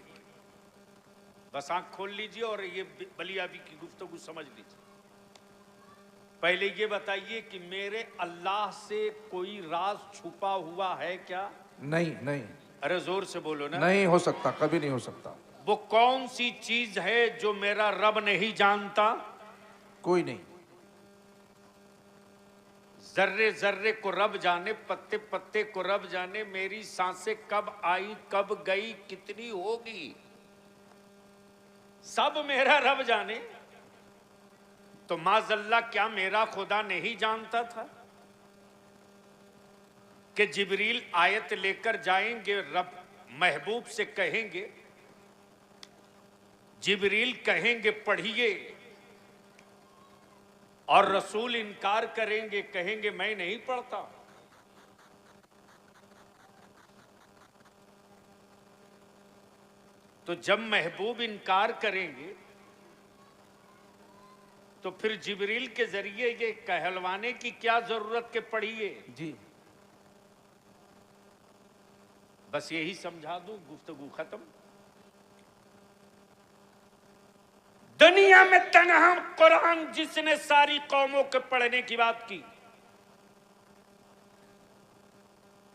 बस आंख खोल लीजिए और ये बलियाबी की गुफ्तगू समझ लीजिए। पहले ये बताइए कि मेरे अल्लाह से कोई राज छुपा हुआ है क्या? नहीं नहीं। अरे जोर से बोलो ना। नहीं हो सकता, कभी नहीं हो सकता। वो कौन सी चीज है जो मेरा रब नहीं जानता? कोई नहीं। जर्रे जर्रे को रब जाने, पत्ते पत्ते को रब जाने, मेरी सांसें कब आई कब गई कितनी होगी, सब मेरा रब जाने। तो माज़ल्ला क्या मेरा खुदा नहीं जानता था कि जिब्रील आयत लेकर जाएंगे, रब महबूब से कहेंगे, जिब्रील कहेंगे पढ़िए, और रसूल इनकार करेंगे, कहेंगे मैं नहीं पढ़ता। तो जब महबूब इनकार करेंगे तो फिर जिब्रील के जरिए ये कहलवाने की क्या जरूरत के पढ़िए। जी। बस यही समझा दूं, गुफ्तगू खत्म। दुनिया में तन्हा कुरान जिसने सारी कौमों के पढ़ने की बात की,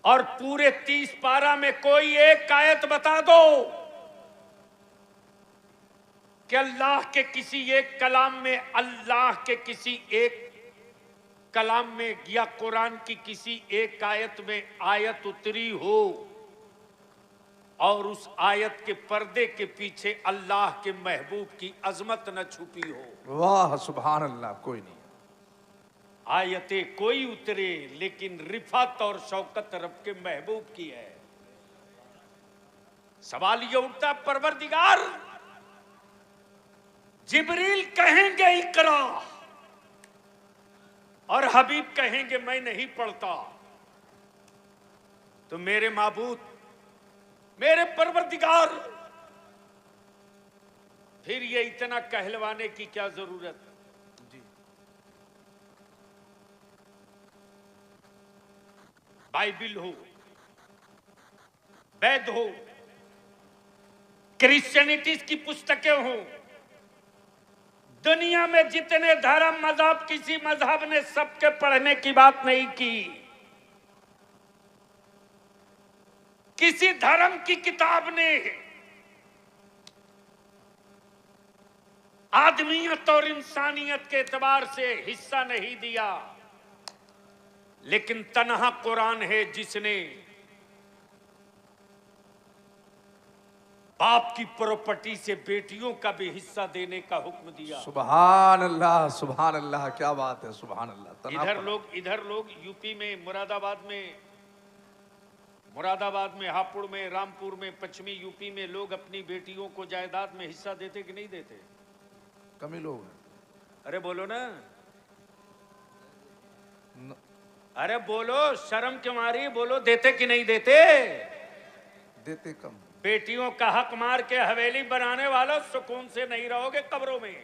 और पूरे 30 पारा में कोई एक आयत बता दो कि अल्लाह के किसी एक कलाम में, अल्लाह के किसी एक कलाम में या कुरान की किसी एक आयत में आयत उतरी हो और उस आयत के पर्दे के पीछे अल्लाह के महबूब की अजमत न छुपी हो। वाह सुभान अल्लाह। कोई नहीं। आयतें कोई उतरे लेकिन रिफत और शौकत रब के महबूब की है। सवाल यह उठता, परवरदिगार, जिब्रील कहेंगे इकरा और हबीब कहेंगे मैं नहीं पढ़ता, तो मेरे माबूद, मेरे परवरदिगार, फिर ये इतना कहलवाने की क्या जरूरत? जी। बाइबिल हो, वेद हो, क्रिश्चियनिटीज की पुस्तकें हो, दुनिया में जितने धर्म मजहब, किसी मजहब ने सबके पढ़ने की बात नहीं की। किसी धर्म की किताब ने आदमियत और इंसानियत के एतबार से हिस्सा नहीं दिया। लेकिन तन्हा कुरान है जिसने बाप की प्रॉपर्टी से बेटियों का भी हिस्सा देने का हुक्म दिया। सुभान अल्लाह, सुभान अल्लाह, क्या बात है, सुभान अल्लाह। इधर लोग यूपी में मुरादाबाद में हापुड़ में, रामपुर में, पश्चिमी यूपी में लोग अपनी बेटियों को जायदाद में हिस्सा देते कि नहीं देते? कमी लोग हैं। अरे बोलो ना, अरे बोलो, शर्म क्यों आ रही? बोलो, देते कि नहीं देते? देते कम। बेटियों का हक मार के हवेली बनाने वालों, सुकून से नहीं रहोगे कब्रों में।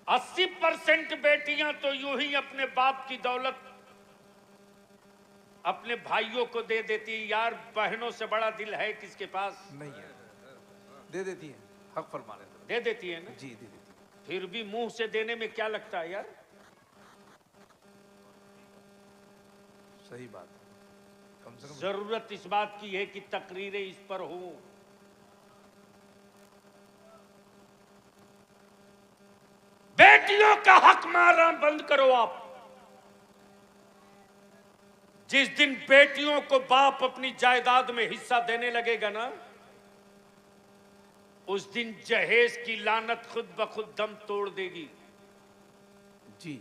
" 80% बेटियां तो यूं ही अपने बाप की दौलत अपने भाइयों को दे देती। यार, बहनों से बड़ा दिल है किसके पास? नहीं है, दे देती है, हक फरमाने दे देती है ना? जी दे देती है। फिर भी मुंह से देने में क्या लगता है यार? सही बात है। कम से कम जरूरत इस बात की है कि तकरीरें इस पर हो। बेटियों का हक मारना बंद करो आप। जिस दिन बेटियों को बाप अपनी जायदाद में हिस्सा देने लगेगा ना, उस दिन जहेज की लानत खुद ब खुद दम तोड़ देगी। जी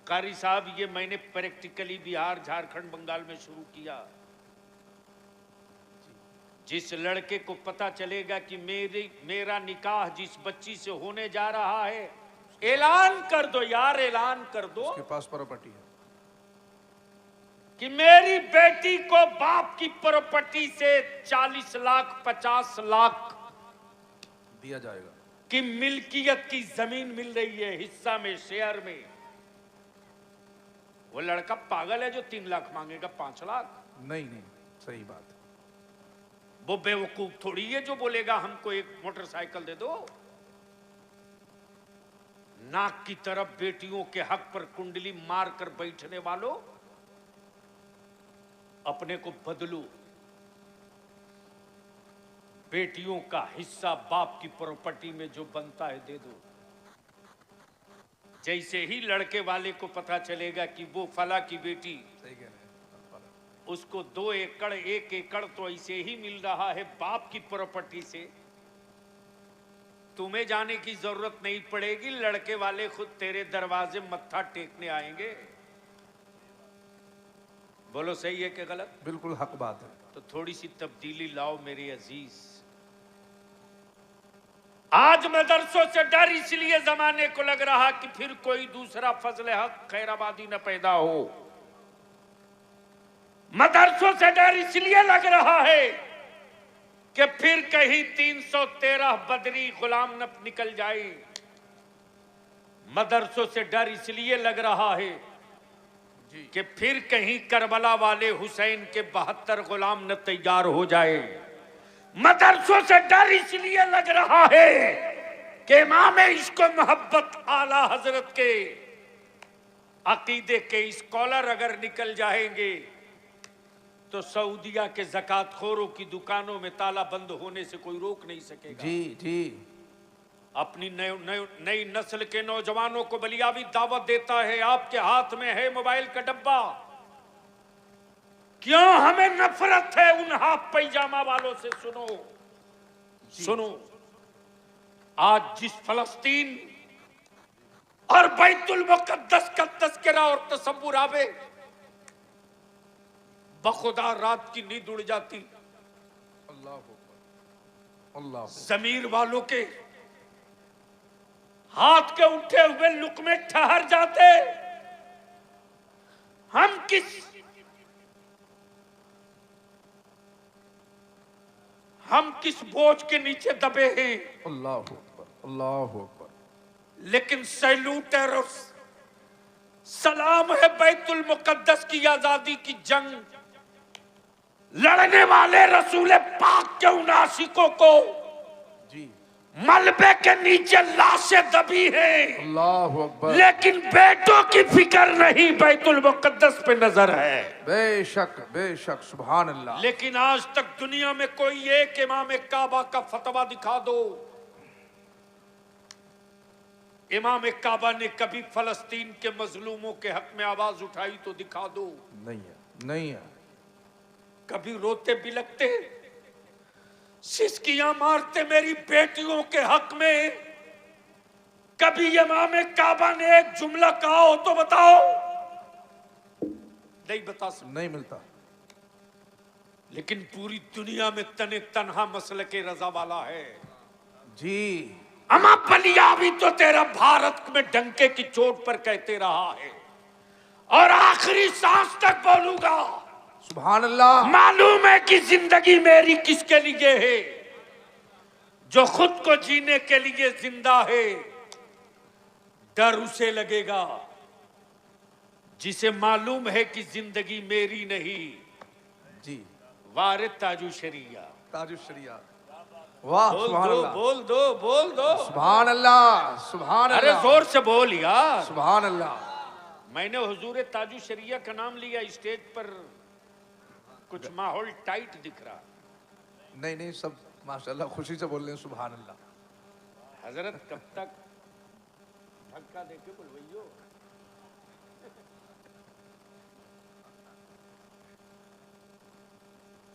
कारी साहब, ये मैंने प्रैक्टिकली बिहार, झारखंड, बंगाल में शुरू किया। जिस लड़के को पता चलेगा कि मेरा निकाह जिस बच्ची से होने जा रहा है, ऐलान कर दो यार, ऐलान कर दो उसके पास प्रॉपर्टी है कि मेरी बेटी को बाप की प्रॉपर्टी से 40 लाख 50 लाख दिया जाएगा की मिल्कियत की जमीन मिल रही है, हिस्सा में, शेयर में। वो लड़का पागल है जो 3 लाख मांगेगा 5 लाख? नहीं नहीं, सही बात है। वो बेवकूफ थोड़ी है जो बोलेगा हमको एक मोटरसाइकिल दे दो। नाक की तरफ बेटियों के हक पर कुंडली मार कर बैठने वालों, अपने को बदलो। बेटियों का हिस्सा बाप की प्रॉपर्टी में जो बनता है दे दो। जैसे ही लड़के वाले को पता चलेगा कि वो फला की बेटी, सही कह रहे हैं, उसको 2 एकड़ 1 एकड़ तो ऐसे ही मिल रहा है बाप की प्रॉपर्टी से, तुम्हें जाने की जरूरत नहीं पड़ेगी। लड़के वाले खुद तेरे दरवाजे मत्था टेकने आएंगे। बोलो, सही है कि गलत? बिल्कुल हक बात है। तो थोड़ी सी तब्दीली लाओ मेरे अजीज। आज मदरसों से डर इसलिए जमाने को लग रहा कि फिर कोई दूसरा फजल हक खैराबादी न पैदा हो। मदरसों से डर इसलिए लग रहा है कि फिर कहीं 313 बदरी गुलाम न निकल जाए। मदरसों से डर इसलिए लग रहा है कि फिर कहीं करबला वाले हुसैन के 72 गुलाम न तैयार हो जाए। मदरसों से डर इसलिए लग रहा है कि इमाम इश्क मोहब्बत आला हजरत के अकीदे के स्कॉलर अगर निकल जाएंगे तो सऊदिया के ज़कात खोरों की दुकानों में ताला बंद होने से कोई रोक नहीं सकेगा। जी जी, अपनी नई नस्ल के नौजवानों को बलियावी दावत देता है, आपके हाथ में है मोबाइल का डब्बा। क्यों हमें नफरत है उन हाफ पैजामा वालों से? सुनो, आज जिस फलस्तीन और बैतुल मुकद्दस का तज़किरा और तसव्वुर आवे, बखुदा रात की नींद उड़ जाती। अल्लाह ज़मीर वालों के हाथ के उठे हुए लुक़मे ठहर जाते। हम किस बोझ के नीचे दबे हैं। अल्लाह अकबर, अल्लाह अकबर। लेकिन सैल्यूट है, सलाम है बैतुल मुकद्दस की आजादी की जंग लड़ने वाले रसूल पाक के उन आशिकों को जी, मलबे के नीचे लाशें दबी हैं, अल्लाह अकबर। लेकिन बेटों की फिक्र नहीं, बैतुल मुकद्दस पे नजर है। बेशक बेशक, सुभान अल्लाह। लेकिन आज तक दुनिया में कोई एक इमाम काबा का फतवा दिखा दो इमाम काबा ने कभी फलस्तीन के मजलूमों के हक में आवाज उठाई तो दिखा दो। नहीं है, नहीं है। कभी रोते बिलखते सिसकियां मारते मेरी बेटियों के हक में, कभी इमाम काबा ने एक जुमला कहा हो तो बताओ। नहीं बता सकते, नहीं मिलता। लेकिन पूरी दुनिया में तने तन्हा मसलके रजा वाला है। जी। अमा बलिया भी तो तेरा भारत में डंके की चोट पर कहते रहा है और आखिरी सांस तक बोलूंगा। सुभान अल्लाह। मालूम है कि जिंदगी मेरी किसके लिए है? जो खुद को जीने के लिए जिंदा है। डर उसे लगेगा जिसे मालूम है कि जिंदगी मेरी नहीं। जी। वारिद ताजु शरिया। ताजु शरिया। वाह, बोल सुभान दो, अल्लाह। बोल दो, बोल दो। सुभान अल्लाह, सुभान अरे अल्लाह। जोर से बोल यार। सुभान अल्लाह। मैंने हुजूर ताजु शरिया का नाम लिया, स्टेज पर कुछ माहौल टाइट दिख रहा। नहीं नहीं, सब माशाल्लाह खुशी से बोल रहे हैं। सुभान अल्लाह। हजरत कब तक धक्का देके बोलवैयो?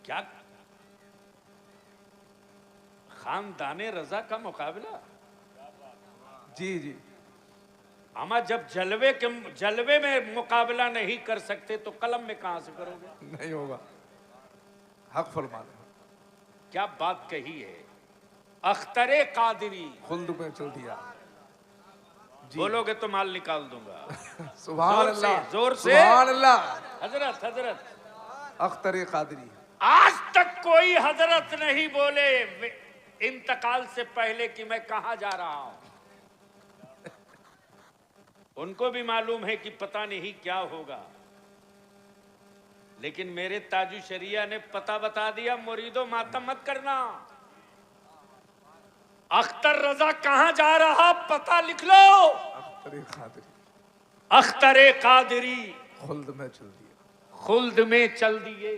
क्या खानदाने रजा का मुकाबला? जी जी। अमा जब जलवे में मुकाबला नहीं कर सकते तो कलम में कहां से करोगे? नहीं होगा। हक फरमाना। क्या बात कही है। अख्तरे कादरी। खुल्द में चल दिया। बोलोगे तो माल निकाल दूंगा। सुभान अल्लाह, जोर से। सुभान अल्लाह। हजरत हजरत अख्तर कादरी। आज तक कोई हजरत नहीं बोले इंतकाल से पहले कि मैं कहां जा रहा हूं। उनको भी मालूम है कि पता नहीं क्या होगा, लेकिन मेरे ताजु शरिया ने पता बता दिया। मुरीदो मातम मत करना। अख्तर रजा कहां जा रहा पता लिख लो। अख्तर कादरी। अख्तर कादरी। खुल्द में चल दिया। खुल्द में चल दिए।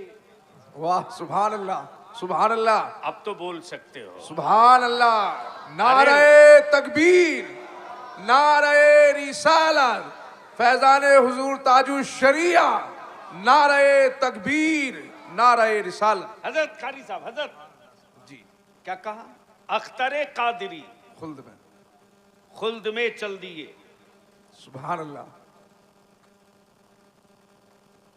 वाह, सुभान अल्लाह, सुभान अल्लाह। अब तो बोल सकते हो। सुभान अल्लाह। नारे तकबीर, नारे रिसालत, फैजाने हुजूर ताजु शरिया, नारे तकबीर, नारे रिसालत। हजरत कारी साहब, हजरत जी। क्या कहा? अख्तरे कादरी। खुल्द में चल दिए। सुभान अल्लाह।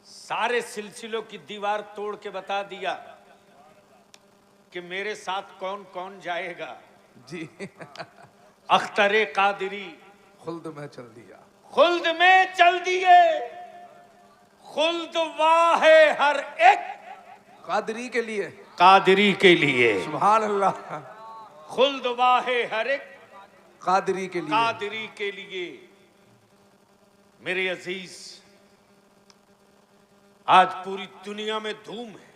सारे सिलसिलों की दीवार तोड़ के बता दिया कि मेरे साथ कौन कौन जाएगा। जी। अख्तरे कादरी। खुल्द में चल दिया। खुल्द में चल दिए। खुल्द वाह है हर एक कादरी के लिए। कादरी के लिए। सुभान अल्लाह। खुल्द वाह है हर एक कादरी के लिए। कादरी के लिए। मेरे अजीज, आज पूरी दुनिया में धूम है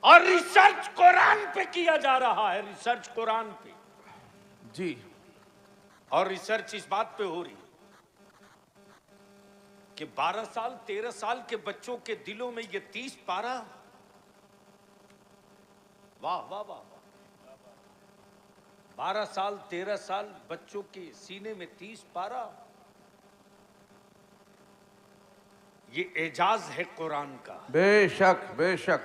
और रिसर्च कुरान पे किया जा रहा है। रिसर्च कुरान पे। जी। और रिसर्च इस बात पे हो रही है कि 12 साल 13 साल के बच्चों के दिलों में ये 30 पारा। वाह वाह वाह। 12 साल 13 साल बच्चों के सीने में 30 पारा। ये एजाज है कुरान का। बेशक बेशक।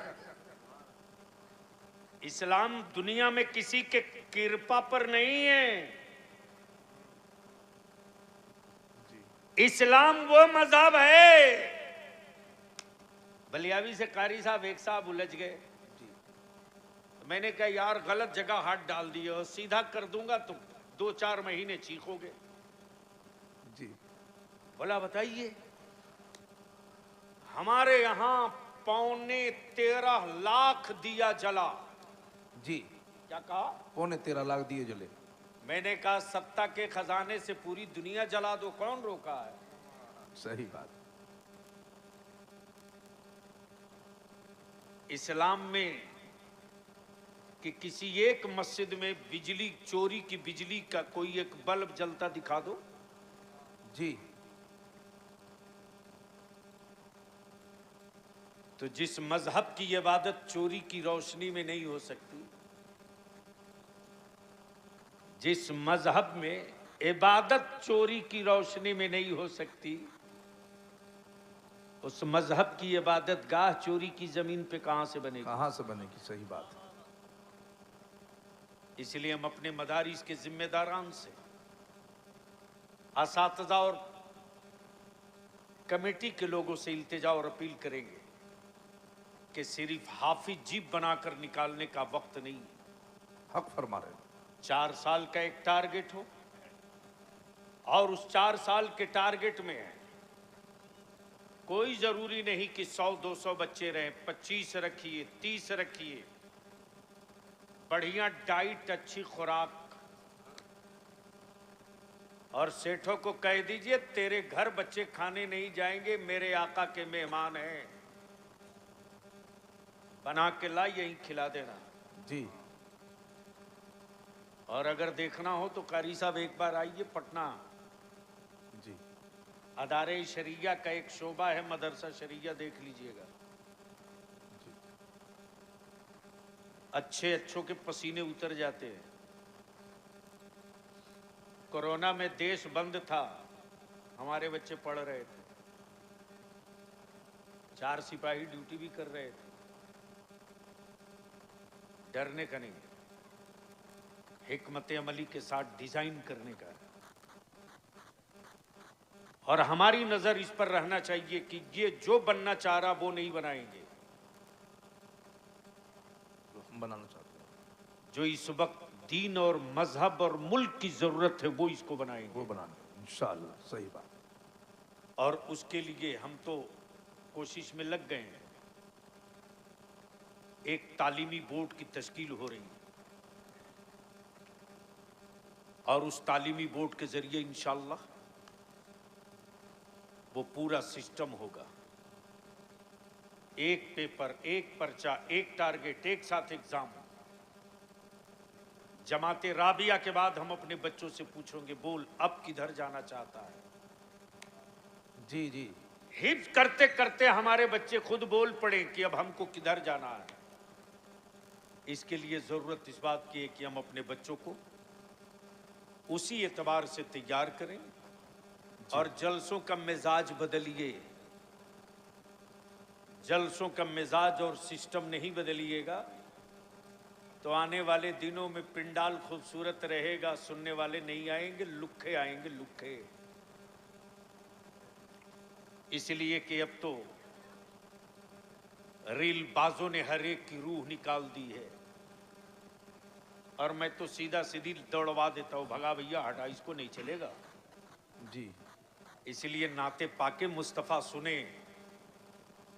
इस्लाम दुनिया में किसी के कृपा पर नहीं है। इस्लाम वो मजहब है। बलियावी से कारी साहब एक साहब उलझ गए। मैंने कहा यार गलत जगह हाथ डाल दिए और सीधा कर दूंगा तो 2-4 महीने चीखोगे। जी। बोला बताइए। हमारे यहां 13.25 लाख दिया जला। जी। क्या कहा? 13.25 लाख दिए जले। मैंने कहा सत्ता के खजाने से पूरी दुनिया जला दो, कौन रोका है? सही बात। इस्लाम में कि किसी एक मस्जिद में बिजली चोरी की बिजली का कोई एक बल्ब जलता दिखा दो। जी। तो जिस मजहब की इबादत चोरी की रोशनी में नहीं हो सकती, जिस मजहब में इबादत चोरी की रोशनी में नहीं हो सकती। उस मजहब की इबादत गाह चोरी की जमीन पे कहां से बनेगी? कहां से बनेगी? सही बात है। इसलिए हम अपने मदारिस के जिम्मेदारान से, असातिज़ा और कमेटी के लोगों से इल्तिजा और अपील करेंगे कि सिर्फ हाफिज जीप बनाकर निकालने का वक्त नहीं। हक फरमा रहे हैं। 4 साल का एक टारगेट हो और उस 4 साल के टारगेट में कोई जरूरी नहीं कि 100-200 बच्चे रहें, 25 रखिए, 30 रखिए। बढ़िया डाइट, अच्छी खुराक, और सेठों को कह दीजिए तेरे घर बच्चे खाने नहीं जाएंगे, मेरे आका के मेहमान हैं, बना के ला यहीं खिला देना जी। और अगर देखना हो तो कारी साहब एक बार आइए पटना। जी। अदारे शरिया का एक शोबा है मदरसा शरिया, देख लीजिएगा। अच्छों के पसीने उतर जाते हैं। कोरोना में देश बंद था, हमारे बच्चे पढ़ रहे थे, 4 सिपाही ड्यूटी भी कर रहे थे। डरने का नहीं, हिकमत अमली के साथ डिजाइन करने का है। और हमारी नजर इस पर रहना चाहिए कि ये जो बनना चाह रहा वो नहीं बनाएंगे, जो हम बनाना चाहते हैं, जो इस वक्त दीन और मजहब और मुल्क की जरूरत है वो इसको बनाएंगे, वो बनाने इंशाअल्लाह। सही बात। और उसके लिए हम तो कोशिश में लग गए हैं। एक तालीमी बोर्ड की तश्कील हो रही है और उस तालीमी बोर्ड के जरिए इंशाअल्लाह वो पूरा सिस्टम होगा। एक पेपर, एक पर्चा, एक टारगेट, एक साथ एग्जाम। जमाते राबिया के बाद हम अपने बच्चों से पूछेंगे, बोल अब किधर जाना चाहता है? जी जी। हिफ्ज करते करते हमारे बच्चे खुद बोल पड़े कि अब हमको किधर जाना है। इसके लिए जरूरत इस बात की है कि हम अपने बच्चों को उसी एतबार से तैयार करें और जलसों का मिजाज बदलिए। जलसों का मिजाज और सिस्टम नहीं बदलिएगा तो आने वाले दिनों में पिंडाल खूबसूरत रहेगा, सुनने वाले नहीं आएंगे, लुक्खे आएंगे, लुक्खे। इसलिए कि अब तो रील बाजों ने हर एक की रूह निकाल दी है और मैं तो सीधा सीधी दौड़वा देता हूं, भगा भैया हटा, इसको नहीं चलेगा। जी। इसलिए नाते पाके मुस्तफ़ा सुने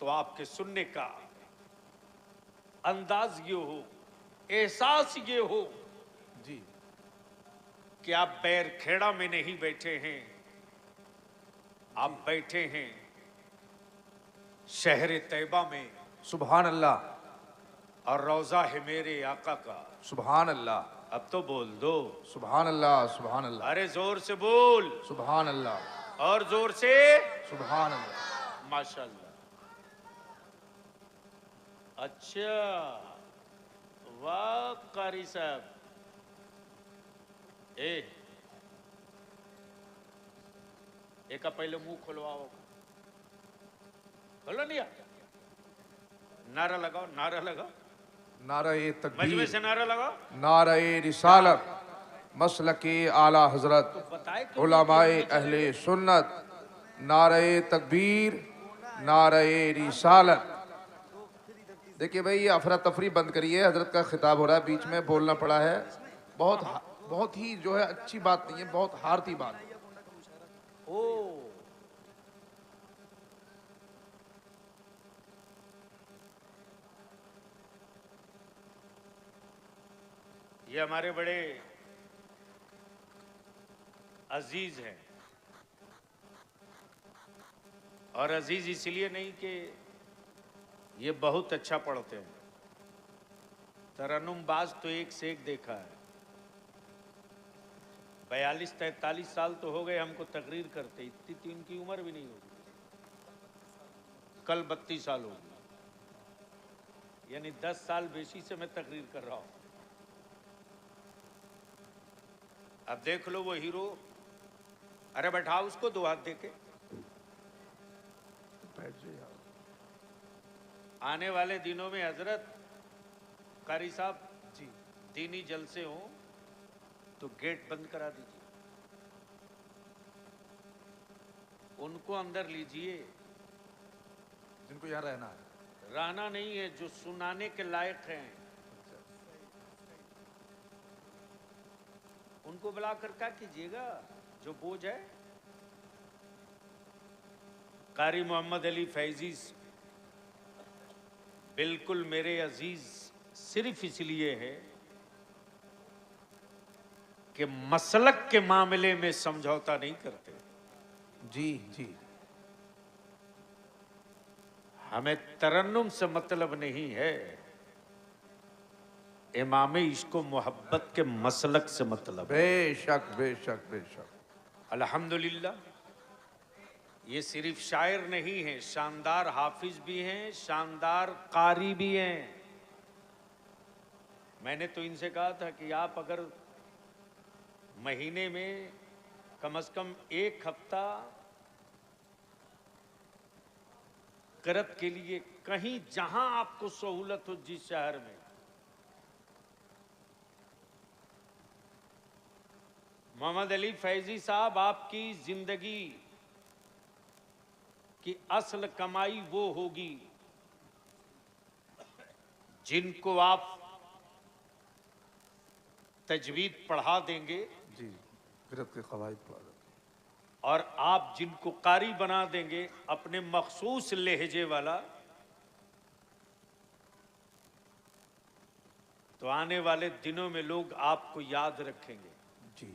तो आपके सुनने का अंदाज ये हो, एहसास ये हो जी। कि आप बैर खेड़ा में नहीं बैठे हैं, आप बैठे हैं शहर तैयबा में सुभान अल्लाह। और रोजा है मेरे आका का। सुभान अल्लाह। अब तो बोल दो सुभान अल्लाह। सुभान अल्लाह। अरे जोर से बोल, सुभान अल्लाह। और जोर से सुभान अल्लाह। माशाल्लाह। अच्छा, वाह कारी साहब। एक का पहले मुंह खुलवाओ, खोलो नहीं, नारा लगाओ, नारा लगाओ, नारे मजमे तकबीर, से नारा लगाओ। नारे रिसालत, मसलके आला हजरत, तो बताए क्यों उलमाए अहले सुन्नत, नारे तकबीर, नारे रिसालत। देखिए भाई, ये अफरा तफरी बंद करिए, हजरत का खिताब हो रहा है, बीच में बोलना पड़ा है। बहुत ही जो है अच्छी बात नहीं है, बहुत हारती बात है। ओ ये हमारे बड़े अजीज हैं, और अजीज इसलिए नहीं कि ये बहुत अच्छा पढ़ते हैं, तरन्नुम बाज तो एक से एक देखा है। 42-43 साल तो हो गए हमको तकरीर करते, इतनी तो इनकी उम्र भी नहीं होगी। कल 32 साल होगी, यानी 10 साल बेशी से मैं तकरीर कर रहा हूं। अब देख लो वो हीरो अरे बैठाओ उसको, दो हाथ देके। बैठ जाइए आप। आने वाले दिनों में हजरत कारी साहब जी दीनी जलसे हो तो गेट बंद करा दीजिए, उनको अंदर लीजिए। जिनको यहाँ रहना है। रहना नहीं है, जो सुनाने के लायक हैं उनको बुलाकर क्या कीजिएगा, जो बोझ है। कारी मोहम्मद अली फैजी बिल्कुल मेरे अजीज सिर्फ इसलिए है कि मसलक के मामले में समझौता नहीं करते। जी जी हमें तरन्नुम से मतलब नहीं है, इमाम इश्को मोहब्बत के मसलक से मतलब है। बेशक बेशक बेशक। अल्हम्दुलिल्लाह, ये सिर्फ शायर नहीं है, शानदार हाफिज भी हैं, शानदार कारी भी हैं। मैंने तो इनसे कहा था कि आप अगर महीने में कम से कम एक हफ्ता करत के लिए कहीं जहां आपको सहूलत हो, जिस शहर में, मोहम्मद अली फैजी साहब, आपकी जिंदगी की असल कमाई वो होगी जिनको आप तजवीद पढ़ा देंगे जी फिरत के कवायद पढ़ा देंगे। और आप जिनको कारी बना देंगे अपने मखसूस लहजे वाला, तो आने वाले दिनों में लोग आपको याद रखेंगे। जी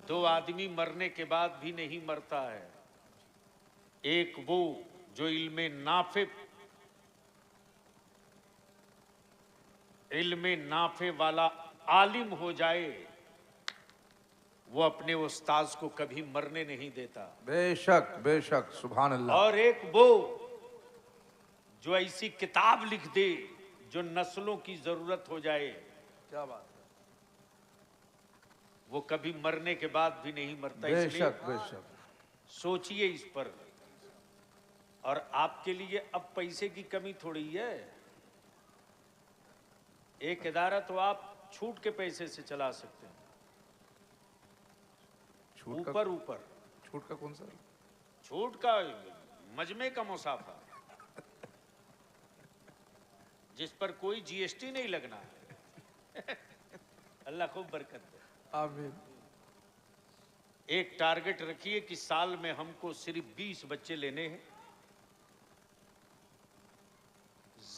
दो आदमी मरने के बाद भी नहीं मरता है, एक वो जो इल्मे नाफे वाला आलिम हो जाए, वो अपने उस्ताद को कभी मरने नहीं देता। बेशक बेशक सुभान अल्लाह। और एक वो जो ऐसी किताब लिख दे जो नस्लों की जरूरत हो जाए, क्या बात है। वो कभी मरने के बाद भी नहीं मरता। इसलिए बेशक बेशक सोचिए इस पर। और आपके लिए अब पैसे की कमी थोड़ी है, एक इदारा तो आप छूट के पैसे से चला सकते हैं, छूट का ऊपर ऊपर। छूट का कौन सा? छूट का मजमे का मुसाफा, जिस पर कोई जीएसटी नहीं लगना है। अल्लाह खूब बरकत दे। आमीन। एक टारगेट रखिए कि साल में हमको सिर्फ 20 बच्चे लेने हैं।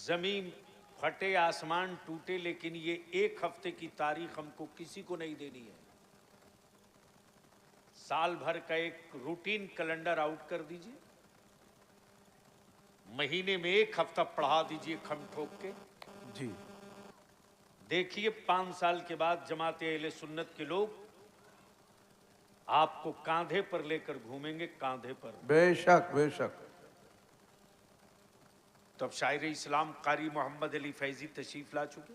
जमीन फटे, आसमान टूटे, लेकिन ये एक हफ्ते की तारीख हमको किसी को नहीं देनी है। साल भर का एक रूटीन कैलेंडर आउट कर दीजिए, महीने में एक हफ्ता पढ़ा दीजिए खम ठोक के। जी देखिए 5 साल के बाद जमाते अहले सुन्नत के लोग आपको कांधे पर लेकर घूमेंगे, कांधे पर। बेशक बेशक। तब शायर इस्लाम कारी मोहम्मद अली फैजी तशरीफ ला चुके।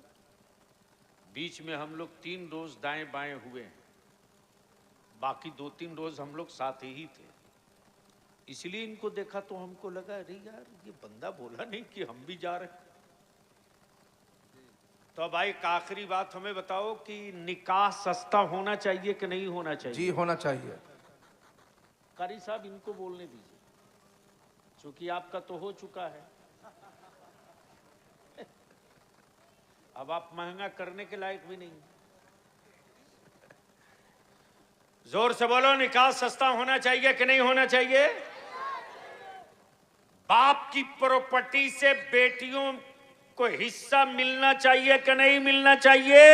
बीच में हम लोग 3 रोज दाएं बाएं हुए हैं, बाकी 2-3 रोज हम लोग साथ ही थे। इसलिए इनको देखा तो हमको लगा अरे यार ये बंदा बोला नहीं कि हम भी जा रहे हैं। तो अब एक आखिरी बात हमें बताओ कि निकाह सस्ता होना चाहिए कि नहीं होना चाहिए? जी होना चाहिए। कारी साहब इनको बोलने दीजिए, क्योंकि आपका तो हो चुका है। अब आप महंगा करने के लायक भी नहीं। जोर से बोलो, निकाह सस्ता होना चाहिए कि नहीं होना चाहिए? बाप की प्रॉपर्टी से बेटियों को हिस्सा मिलना चाहिए कि नहीं मिलना चाहिए?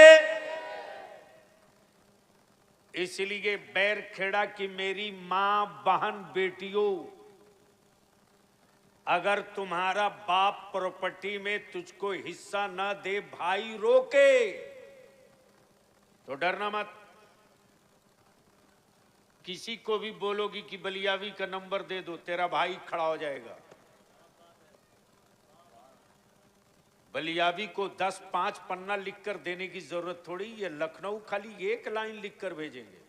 इसलिए बैरखेड़ा की मेरी मां, बहन, बेटियों, अगर तुम्हारा बाप प्रॉपर्टी में तुझको हिस्सा ना दे, भाई रोके, तो डरना मत। किसी को भी बोलोगी कि बलियावी का नंबर दे दो, तेरा भाई खड़ा हो जाएगा। बलियावी को 10-5 पन्ना लिखकर देने की जरूरत थोड़ी है, लखनऊ खाली 1 लाइन लिखकर भेजेंगे।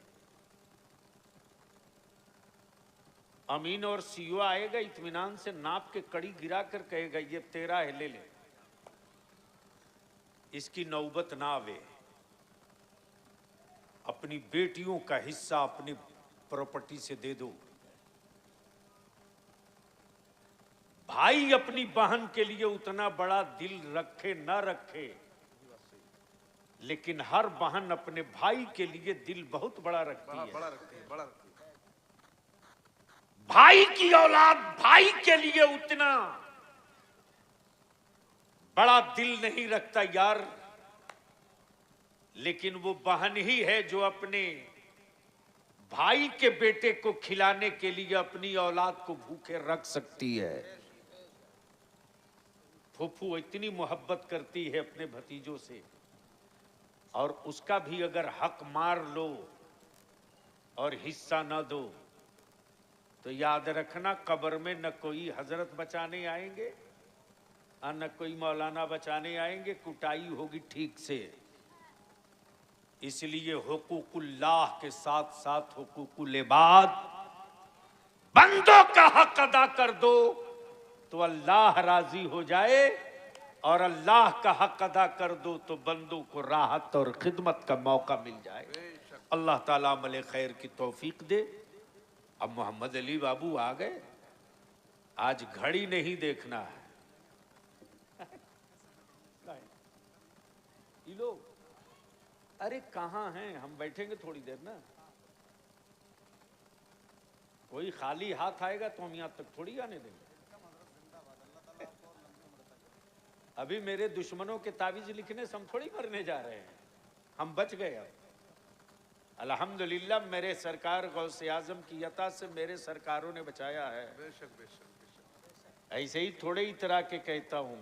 अमीन और सीओ आएगा, इत्मीनान से नाप के कड़ी गिरा कर कहेगा ये तेरा है, ले ले, इसकी नौबत ना आवे। अपनी बेटियों का हिस्सा अपनी प्रॉपर्टी से दे दो। भाई अपनी बहन के लिए उतना बड़ा दिल रखे न रखे, लेकिन हर बहन अपने भाई के लिए दिल बहुत बड़ा रखती है। बड़ा रखती है, बड़ा रखती है। भाई की औलाद भाई के लिए उतना बड़ा दिल नहीं रखता यार, लेकिन वो बहन ही है जो अपने भाई के बेटे को खिलाने के लिए अपनी औलाद को भूखे रख सकती है। फूफू इतनी मोहब्बत करती है अपने भतीजों से, और उसका भी अगर हक मार लो और हिस्सा न दो तो याद रखना कब्र में न कोई हजरत बचाने आएंगे और न कोई मौलाना बचाने आएंगे, कुटाई होगी ठीक से। इसलिए हुकूकुल्लाह के साथ साथ हुकूकुल इबाद, बंदों का हक अदा कर दो तो अल्लाह राजी हो जाए, और अल्लाह का हक अदा कर दो तो बंदों को राहत और खिदमत का मौका मिल जाए। अल्लाह ताला अमल खैर की तौफीक दे। अब मोहम्मद अली बाबू आ गए, आज घड़ी नहीं देखना है। ये लोग अरे कहाँ हैं, हम बैठेंगे थोड़ी देर ना, कोई खाली हाथ आएगा तो हम यहां तक थोड़ी आने देंगे। अभी मेरे दुश्मनों के तावीज लिखने से हम थोड़ी मरने जा रहे हैं, हम बच गए। अब अल्हम्दुलिल्लाह मेरे सरकार गौसे आजम की अता से मेरे सरकारों ने बचाया है। बेशक बेशक बेशक। ऐसे ही थोड़े ही तरह के कहता हूं,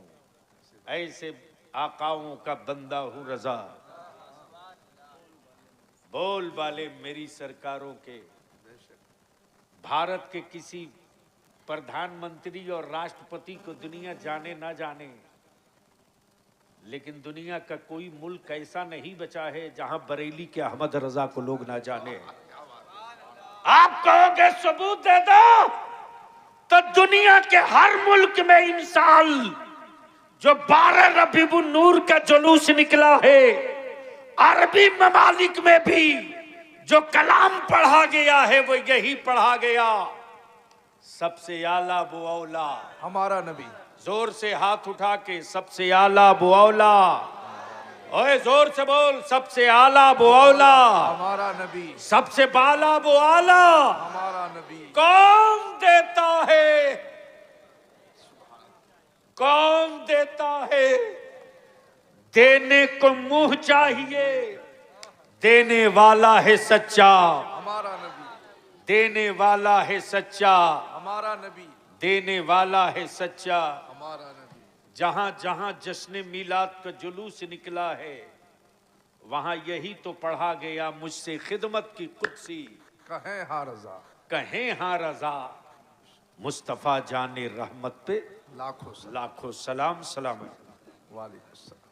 ऐसे आकाओं का बंदा हूं रजा, बोल वाले मेरी सरकारों के। भारत के किसी प्रधानमंत्री और राष्ट्रपति को दुनिया जाने ना जाने, लेकिन दुनिया का कोई मुल्क ऐसा नहीं बचा है जहां बरेली के अहमद रजा को लोग ना जाने। आप कहोगे सबूत दे दो, तो दुनिया के हर मुल्क में इन साल जो 12 रबीउन नूर का जुलूस निकला है, अरबी ममालिक में भी जो कलाम पढ़ा गया है वो यही पढ़ा गया, सबसे आला वो औला। हमारा नबी, जोर से हाथ उठा के, सबसे आला वो औला। ओए जोर से बोल, सबसे आला वो औला, हमारा नबी, सबसे बाला वो आला। हमारा नबी। कौन देता है, कौन देता है? देने को मुंह चाहिए, देने वाला है सच्चा। हमारा नबी, देने वाला है सच्चा, हमारा नबी, देने वाला है सच्चा। हमारा नबी। जहां जहां जश्न मिलाद का जुलूस निकला है, वहां यही तो पढ़ा गया, मुझसे खिदमत की कुर्सी कहें हाँ रजा, कहें हाँ रजा। मुस्तफा जाने रहमत पे लाखों सलाम। लाखों सलाम। सलाम। वालेकुम सलाम।